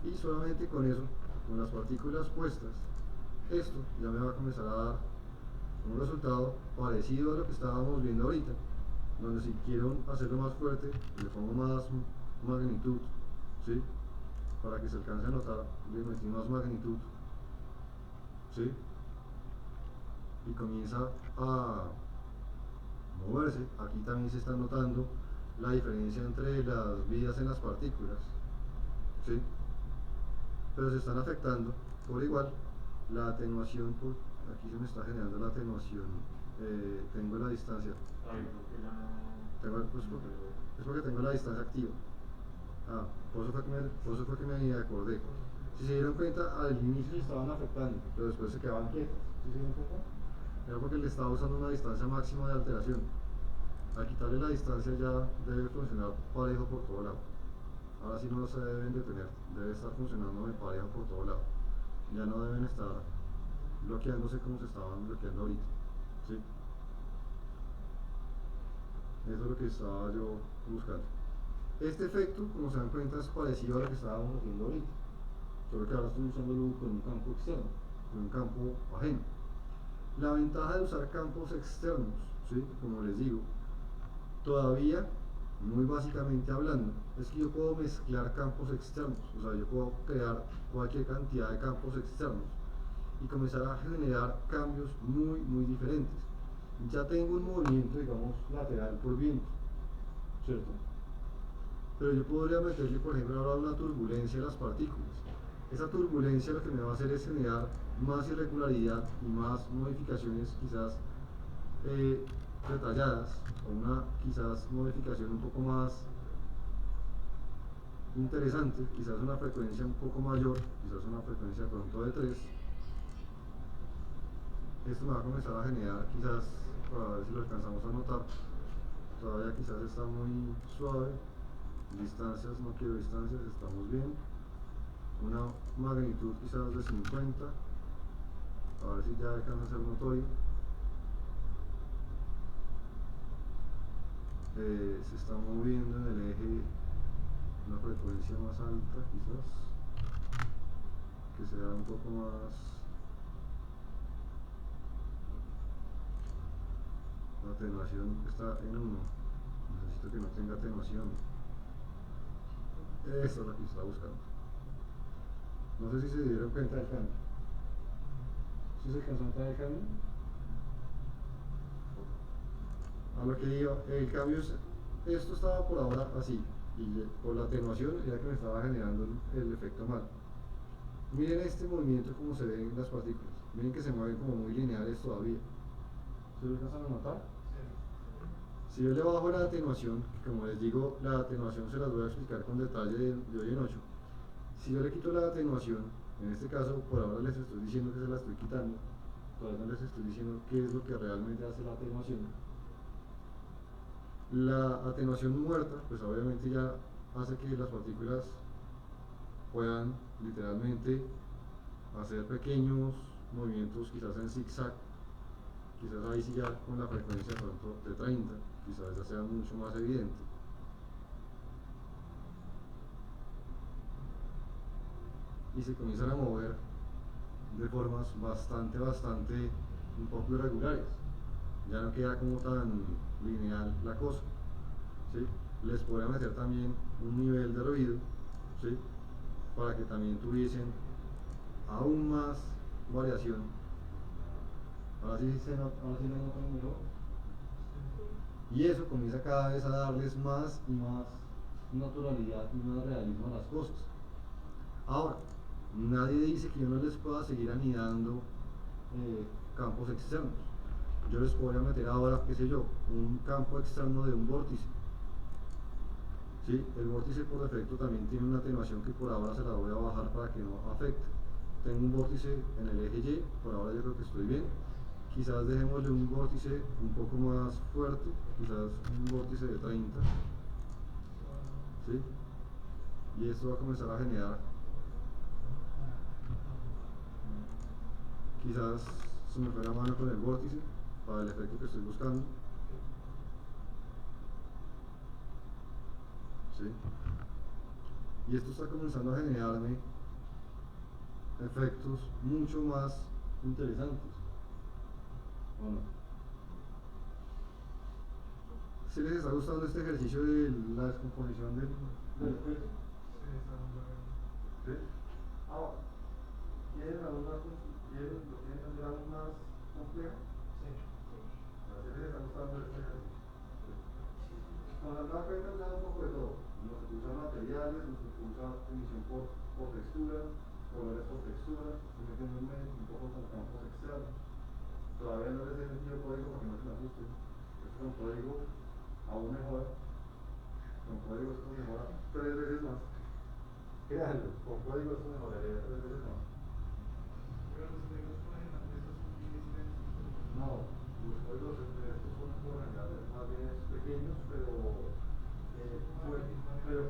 Y solamente con eso, con las partículas puestas, esto ya me va a comenzar a dar un resultado parecido a lo que estábamos viendo ahorita, donde si quiero hacerlo más fuerte, le pongo más magnitud, ¿sí? Para que se alcance a notar, le metí más magnitud, ¿sí? Y comienza a moverse. Aquí también se está notando la diferencia entre las vías en las partículas, ¿sí? pero se están afectando por igual. La atenuación, aquí se me está generando la atenuación, tengo la distancia, es porque tengo la distancia activa. Por eso fue que me acordé. Si se dieron cuenta, al inicio se estaban afectando, pero después se quedaban quietas. ¿Sí se dieron cuenta? Era porque le estaba usando una distancia máxima de alteración. Al quitarle la distancia ya debe funcionar parejo por todo lado. Ahora sí no se deben detener, debe estar funcionando de parejo por todo lado. Ya no deben estar bloqueándose como se estaban bloqueando ahorita. ¿Sí? Eso es lo que estaba yo buscando. Este efecto, como se dan cuenta, es parecido a lo que estábamos haciendo ahorita, solo que ahora estoy usándolo con un campo externo, con un campo ajeno. La ventaja de usar campos externos, ¿sí? Como les digo, todavía, muy básicamente hablando, es que yo puedo mezclar campos externos, o sea, yo puedo crear cualquier cantidad de campos externos y comenzar a generar cambios muy diferentes. Ya tengo un movimiento, digamos, lateral por viento, ¿cierto? Pero yo podría meterle, por ejemplo, ahora una turbulencia en las partículas. Esa turbulencia lo que me va a hacer es generar más irregularidad y más modificaciones quizás detalladas, o una quizás modificación un poco más interesante, quizás una frecuencia un poco mayor, quizás una frecuencia pronto de 3. Esto me va a comenzar a generar quizás, para ver si lo alcanzamos a notar, todavía quizás está muy suave. Distancias, no quiero distancias, estamos bien. Una magnitud quizás de 50, a ver si ya alcanza a ser notorio. Se está moviendo en el eje una frecuencia más alta quizás, que sea un poco más, la atenuación está en 1, necesito que no tenga atenuación. Eso es lo que está buscando. No sé si se dieron cuenta del cambio. ¿Sí se alcanzó a notar el cambio? A lo que iba, el cambio es, esto estaba por ahora así, y por la atenuación era que me estaba generando el efecto mal. Miren este movimiento como se ven las partículas, miren que se mueven como muy lineales todavía. ¿Se lo alcanzan a notar? Si yo le bajo la atenuación, que como les digo, la atenuación se las voy a explicar con detalle de hoy en 8. Si yo le quito la atenuación, en este caso por ahora les estoy diciendo que se la estoy quitando, todavía no les estoy diciendo qué es lo que realmente hace la atenuación. La atenuación muerta, pues obviamente ya hace que las partículas puedan literalmente hacer pequeños movimientos quizás en zigzag, quizás ahí sí ya con la frecuencia pronto de 30, quizás ya sea mucho más evidente. Y se comienzan a mover de formas bastante un poco irregulares. Ya no queda como tan lineal la cosa, ¿sí? Les podría meter también un nivel de ruido, ¿sí? Para que también tuviesen aún más variación. Ahora sí lo notan mejor. Y eso comienza cada vez a darles más y más naturalidad y más realismo a las cosas. Ahora, nadie dice que yo no les pueda seguir anidando campos externos. Yo les podría meter ahora, qué sé yo, un campo externo de un vórtice. ¿Sí? El vórtice por defecto también tiene una atenuación que por ahora se la voy a bajar para que no afecte. Tengo un vórtice en el eje Y, por ahora yo creo que estoy bien. Quizás dejémosle un vórtice un poco más fuerte, quizás un vórtice de 30. ¿Sí? Y esto va a comenzar a generar, quizás se me fue la mano con el vórtice para el efecto que estoy buscando. ¿Sí? Y esto está comenzando a generarme efectos mucho más interesantes, ¿o no? ¿Sí les está gustando este ejercicio de la descomposición del efecto? ¿Sí? Ahora, ¿quieren lo quieren entender aún más complejo? Sí. ¿Sí les está gustando este ejercicio? Nos han dado cuenta un poco de todo. Nos se usa materiales, nos se usa emisión por textura, colores por textura, estoy metiendo un poco con campos externos. Todavía no les he metido código para que no se me asusten. Esto con código aún mejora. Con código esto mejora 3 veces más. Créanlo, con código esto mejoraría 3 veces más. Pero los códigos por lo general de estos son muy extensos. No, los códigos de estos son por general más bien pequeños, pero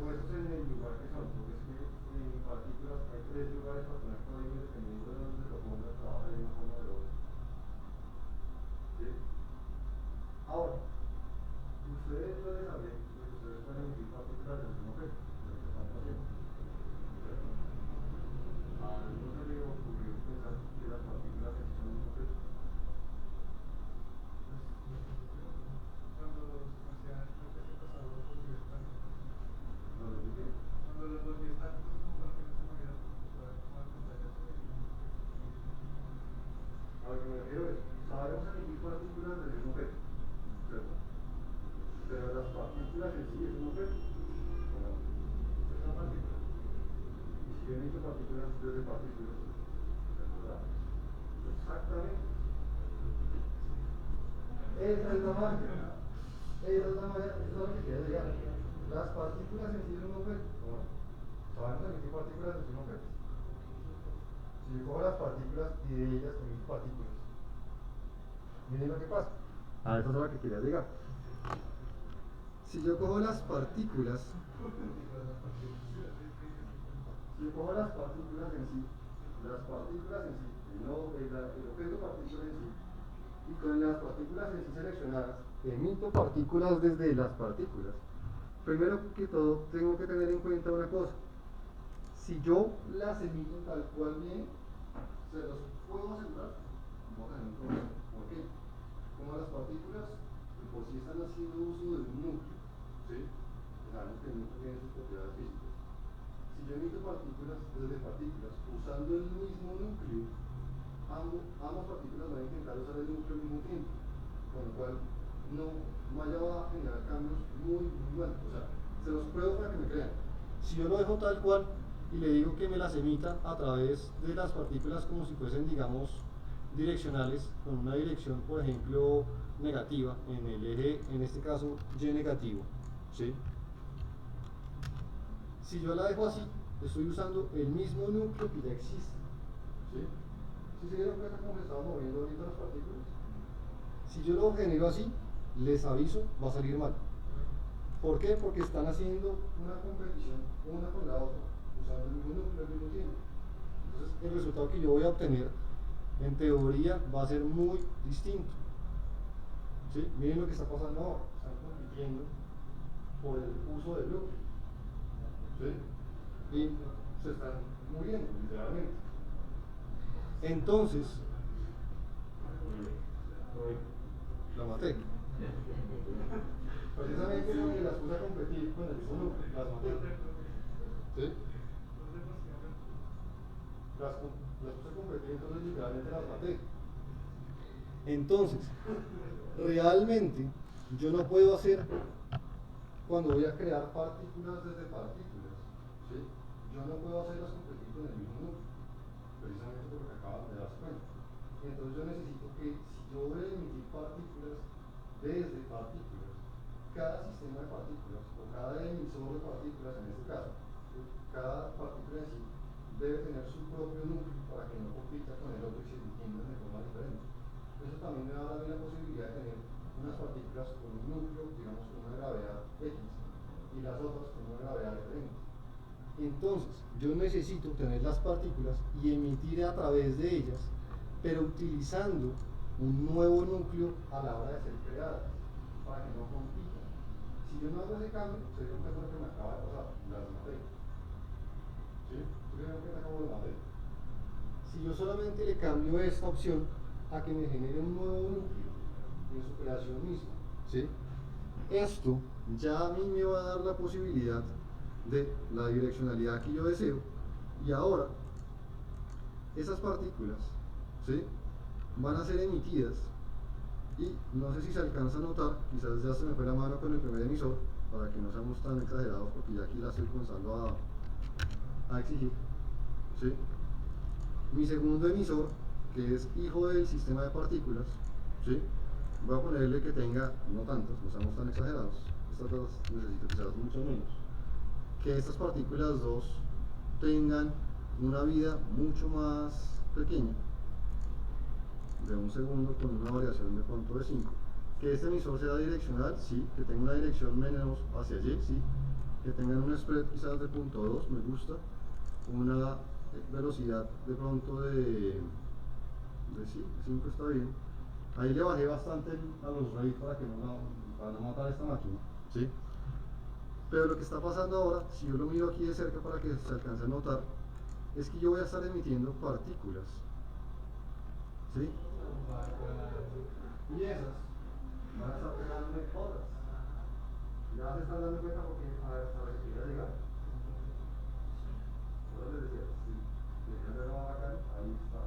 puestos en el lugar que son, porque es que en partículas hay 3 lugares para poner código dependiendo de dónde lo pongas, trabaja de una forma o de otra. ¿Sí? Ahora, ustedes pueden saber que ustedes pueden emitir partículas del mismo objeto, lo que están haciendo. ¿Cierto? A no se le ocurrió pensar que las partículas en sí son un objeto. Cuando los hacían, creo que se pasaba los estáticos. ¿No lo dije? Cuando los volví estáticos, como para que no se movieran, para como la pantalla se veía. A lo que me refiero es, sabemos emitir partículas del mismo objeto, ¿cierto? Pero las partículas en sí es un objeto. Bueno, es una partícula. Y si yo emito partículas desde partículas, ¿verdad? Exactamente. Esa es la magia. Esa es la magia, eso es lo que quiero llegar. Las partículas en sí es un objeto. Bueno, sabemos emitir partículas desde un objeto. Si yo cojo las partículas y de ellas emito partículas, miren lo que pasa. A eso es a lo que quería llegar. Si yo cojo las partículas, Si yo cojo las partículas en sí, el objeto partícula en sí, y con las partículas en sí seleccionadas, emito partículas desde las partículas. Primero que todo, tengo que tener en cuenta una cosa. Si yo las emito tal cual bien, se los puedo asegurar, no tener un problema. ¿Por qué? Como las partículas, por sí están haciendo uso de un núcleo, ¿sí? Sabemos que el núcleo tiene sus propiedades físicas. Si yo emito partículas desde partículas usando el mismo núcleo, ambas partículas van a intentar usar el núcleo al mismo tiempo, con lo cual no vaya a generar cambios muy grandes. O sea, se los pruebo para que me crean. Si yo lo dejo tal cual y le digo que me las emita a través de las partículas como si fuesen, digamos, direccionales, con una dirección, por ejemplo, negativa, en el eje, en este caso, Y negativo, ¿sí? Si yo la dejo así, estoy usando el mismo núcleo que ya existe, ¿sí? ¿Sí se dieron cuenta cómo se estaban moviendo ahorita las partículas? Si yo lo genero así, les aviso, va a salir mal. ¿Por qué? Porque están haciendo una competición una con la otra, usando el mismo núcleo al mismo tiempo. Entonces, el resultado que yo voy a obtener, en teoría, va a ser muy distinto. ¿Sí? Miren lo que está pasando ahora. Están compitiendo por el uso del núcleo. ¿Sí? Y se están muriendo, literalmente. Entonces, la maté. Precisamente porque las puse a competir con el mismo núcleo, las maté. ¿Sí? Las puse a competir, entonces literalmente las maté. Entonces, realmente, yo no puedo hacer, cuando voy a crear partículas desde partículas, ¿sí? Yo no puedo hacerlas competir con el mismo núcleo, precisamente por lo que acaban de darse cuenta. Entonces yo necesito que, si yo voy a emitir partículas desde partículas, cada sistema de partículas, o cada emisor de partículas en este caso, ¿sí? Cada partícula en sí debe tener su propio núcleo para que no compita con el otro y se entiendan de forma diferente. Eso también me va a dar la posibilidad de tener unas partículas con un núcleo, digamos, con una gravedad X, y las otras con una gravedad diferente. Entonces, yo necesito tener las partículas y emitir a través de ellas, pero utilizando un nuevo núcleo a la hora de ser creadas, para que no compitan. Si yo no hago ese cambio, se dieron cuenta que me acaba de pasar, las maté. ¿Sí? ¿Se dieron cuenta cómo lo maté? Si yo solamente le cambio esta opción a que me genere un nuevo núcleo en su creación misma, ¿sí? Esto ya a mí me va a dar la posibilidad de la direccionalidad que yo deseo, y ahora esas partículas, ¿sí? Van a ser emitidas, y no sé si se alcanza a notar, quizás ya se me fue la mano con el primer emisor, para que no seamos tan exagerados, porque ya aquí la estoy comenzando a exigir, ¿sí? Mi segundo emisor, que es hijo del sistema de partículas, ¿sí? Voy a ponerle que tenga, no tantos, no seamos tan exagerados, estas dos necesito quizás mucho menos, que estas partículas dos tengan una vida mucho más pequeña, de un segundo con una variación de pronto de 5. Que este emisor sea direccional, sí, que tenga una dirección menos hacia allí, sí, que tengan un spread quizás de 0.2, me gusta, una velocidad de pronto de sí, 5 está bien. Ahí le bajé bastante a los rays para no matar esta máquina, ¿sí? Pero lo que está pasando ahora, si yo lo miro aquí de cerca para que se alcance a notar, es que yo voy a estar emitiendo partículas, ¿sí? Y esas van a estar pegándome todas. Ya se están dando cuenta porque hasta la que quería llegar. Ahora les decía, si querían ver más bacán, ahí está.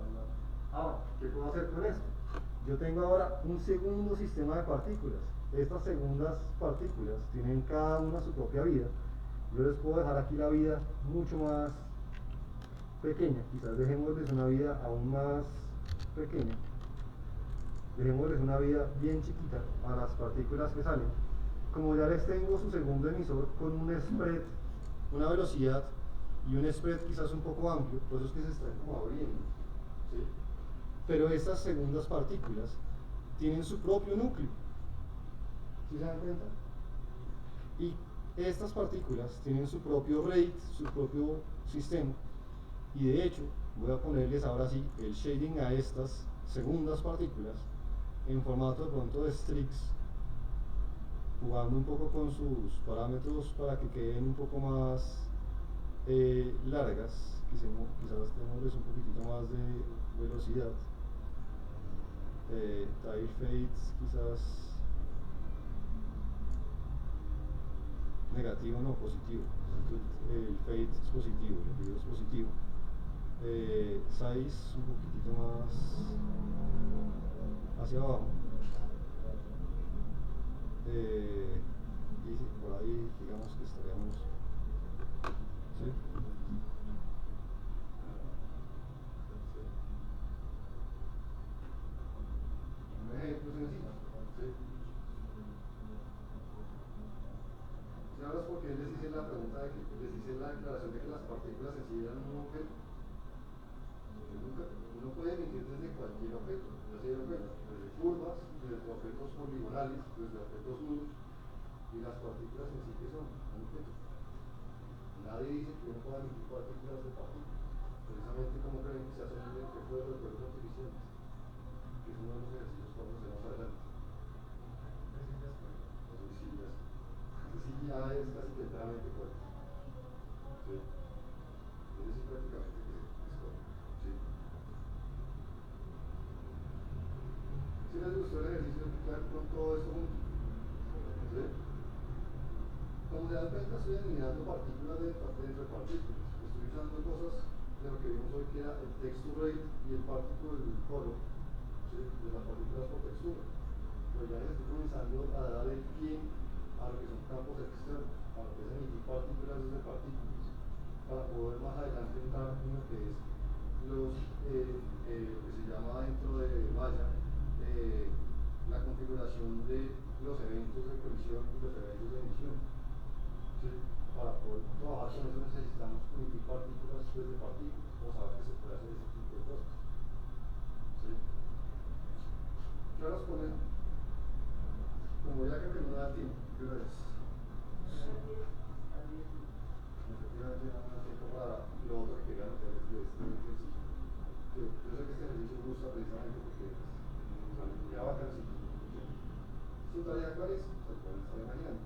Ahora, ¿qué puedo hacer con esto? Yo tengo ahora un segundo sistema de partículas. Estas segundas partículas tienen cada una su propia vida. Yo les puedo dejar aquí la vida mucho más pequeña. Quizás dejémosles una vida aún más pequeña. Dejémosles una vida bien chiquita a las partículas que salen. Como ya les tengo su segundo emisor con un spread, una velocidad y un spread quizás un poco amplio, por eso es que se están como abriendo, ¿sí? Pero estas segundas partículas tienen su propio núcleo, ¿sí se dan cuenta? Y estas partículas tienen su propio rate, su propio sistema, y de hecho voy a ponerles ahora sí el shading a estas segundas partículas en formato de pronto de streaks, jugando un poco con sus parámetros para que queden un poco más largas, quizás tenemos un poquitito más de velocidad, tile fades quizás negativo, no, positivo, el fade es positivo, el video es positivo, size un poquitito más hacia abajo, y por ahí digamos que estaríamos, ¿sí? Un ejemplo sencillo, ¿sí? Si hablas porque les hice la pregunta de que les hice la declaración de que las partículas en sí eran un objeto. Uno puede emitir desde cualquier objeto, ya sea objetos, desde curvas, desde objetos poligonales, desde objetos nulos, y las partículas en sí que son un objeto. Nadie dice que uno pueda emitir partículas de partículas. Precisamente como creen que se hace el efecto de los juegos artificiales, que es uno de los ejercicios que vamos a hacer más adelante. Eso sí ya es casi que enteramente correcto. ¿Sí? Eso sí prácticamente que es correcto. ¿Sí? Si les gustó el ejercicio de explicar con todo esto junto, ¿sí? Como se dan cuenta, estoy eliminando partículas dentro de partículas. Estoy usando cosas de lo que vimos hoy, que era el texture rate y el particle color, ¿sí? De las partículas por textura. Pero ya les estoy comenzando a dar el pie a lo que son campos externos, a lo que es emitir partículas desde partículas, para poder más adelante entrar en lo que es lo que se llama dentro de Maya la configuración de los eventos de colisión y los eventos de emisión. ¿Sí? Para poder trabajar con eso necesitamos emitir partículas desde partículas, o saber que se puede hacer ese tipo de cosas. ¿Sí? ¿Qué horas con eso? Como ya creo que no da tiempo, ¿qué hora es? Efectivamente no da tiempo para lo otro que quería meterles de este ejercicio. Yo sé que este ejercicio gusta precisamente porque ya va casi. ¿Su tarea cuál es? Se pueden estar imaginando.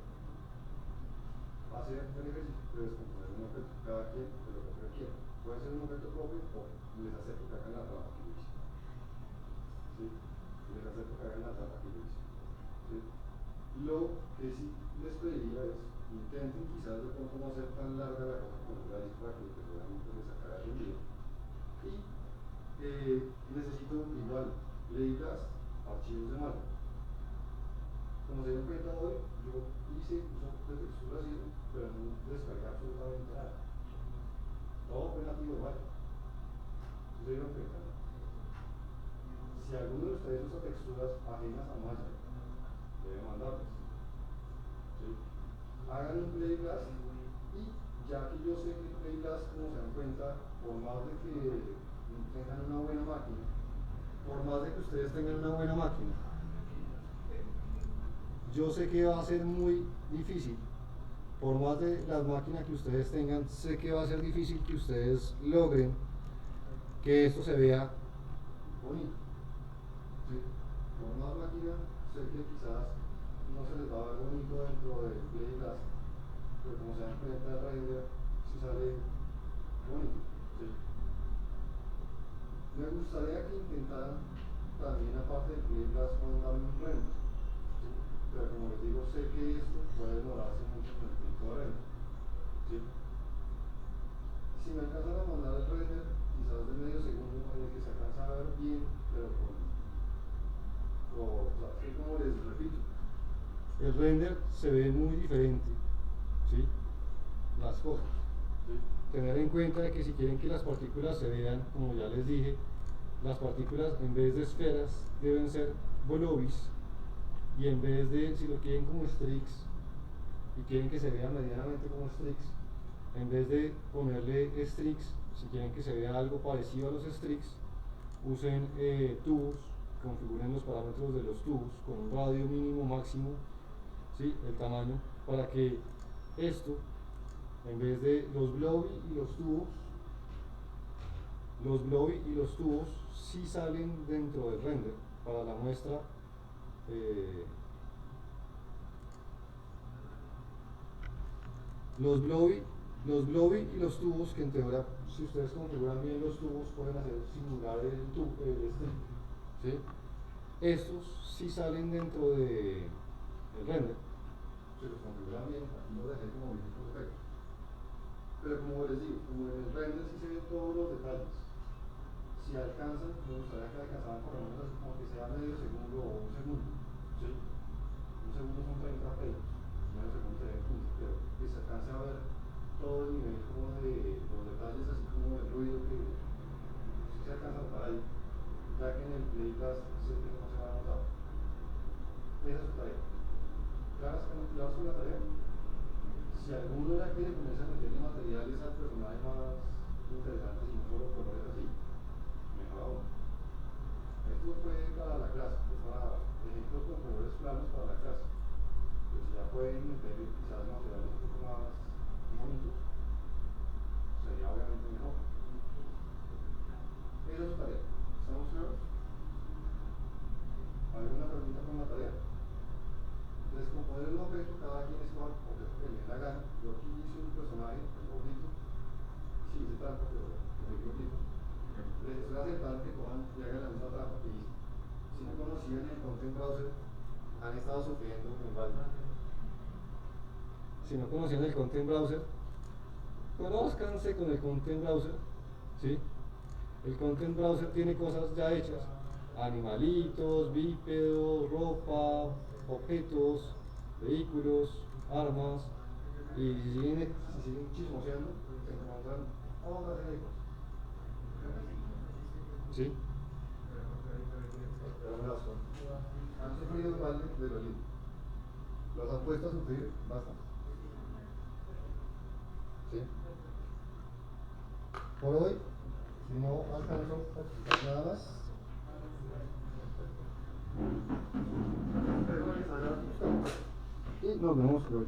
Hacer el ejercicio de descomponer un objeto, cada quien de lo que quiera. Puede ser un objeto propio o les acerco que hagan la trampa que yo hice. ¿Sí? Les acerco que hagan la trampa que yo hice. ¿Sí? Lo que sí les pediría es intenten quizás de pronto no hacer tan larga la cosa como la hice para que realmente les sacara el video. Y necesito igual leídas archivos de mano. Como se dieron cuenta hoy, yo hice uso de texturas y eso, pero no descargué absolutamente nada. Todo fue nativo de Maya. ¿Se dieron cuenta? Si alguno de ustedes usa texturas ajenas a Maya, debe mandarlas. ¿Sí? Hagan un Playglass y ya que yo sé que el Playglass, como se dan cuenta, por más de que tengan una buena máquina, por más de que ustedes tengan una buena máquina, yo sé que va a ser muy difícil. Por más de las máquinas que ustedes tengan, sé que va a ser difícil que ustedes logren que esto se vea bonito. ¿Sí? Por más máquina, sé que quizás no se les va a ver bonito dentro del Playglass, pero como se dan cuenta, el render sí sale bonito. ¿Sí? Me gustaría que intentaran también, aparte del Playglass, mandarme un render. ¿Sí? Pero como les digo, sé que esto puede demorarse mucho en el tiempo de render. ¿Sí? Si me alcanzan a mandar el render, quizás de medio segundo, en el que se alcanza a ver bien, pero o sea, es como les repito, el render se ve muy diferente, ¿sí? Las cosas, ¿sí? Tener en cuenta que si quieren que las partículas se vean, como ya les dije, las partículas en vez de esferas deben ser blobbies, y en vez de, si lo quieren como streaks, y quieren que se vea medianamente como streaks, en vez de ponerle streaks, si quieren que se vea algo parecido a los streaks, usen tubos, configuren los parámetros de los tubos con un radio mínimo máximo, ¿sí? El tamaño, para que esto, en vez de los blobby y los tubos sí salen dentro del render para la muestra. Los blobby y los tubos, que en teoría, si ustedes configuran bien los tubos, pueden hacer simular el strip, ¿sí? Estos sí salen dentro del render. Si los configuran bien, aquí los dejé como bien perfectos. Pero como les digo, como en el render sí se ven todos los detalles. Si alcanzan, me gustaría que alcanzaran por lo menos, aunque sea medio segundo o un segundo. ¿Sí? Un segundo son 30 frames, medio segundo sería 15, pero que se alcance a ver todo el nivel como de los detalles, así como el ruido que si se alcanza a notar ahí, ya que en el Playglass sé que no se va a notar. Esa es su tarea. ¿Claras con la tarea? Si alguno ya quiere ponerse a meterle materiales al personaje más interesantes y no solo colores así, mejor aún. Esto fue para la clase, fue para ejemplos con colores planos para la clase. Pero si ya pueden meterle quizás materiales un poco más bonitos, sería obviamente mejor. Esa es su tarea. ¿Estamos claros? ¿Alguna pregunta con la tarea? Descomponer un objeto, cada quien escoge el objeto que le dé la gana. Yo aquí hice un personaje, el gordito. Sí, hice trampa, pero el gordito. Les estoy aceptando que cojan y hagan la misma trampa que hice. Si no conocían el Content Browser, han estado sufriendo en balde. Si no conocían el Content Browser, conózcanse con el Content Browser, ¿sí? El Content Browser tiene cosas ya hechas, animalitos, bípedos, ropa, objetos, vehículos, armas, y si siguen chismoseando, se encuentran otras serie de cosas. ¿Sí? Pero me las son. Han sufrido el mal de lo lindo. Los han puesto a sufrir bastante. ¿Sí? Por hoy, si no alcanzo a explicar nada más, espero que les haya gustado. Y nos vemos luego.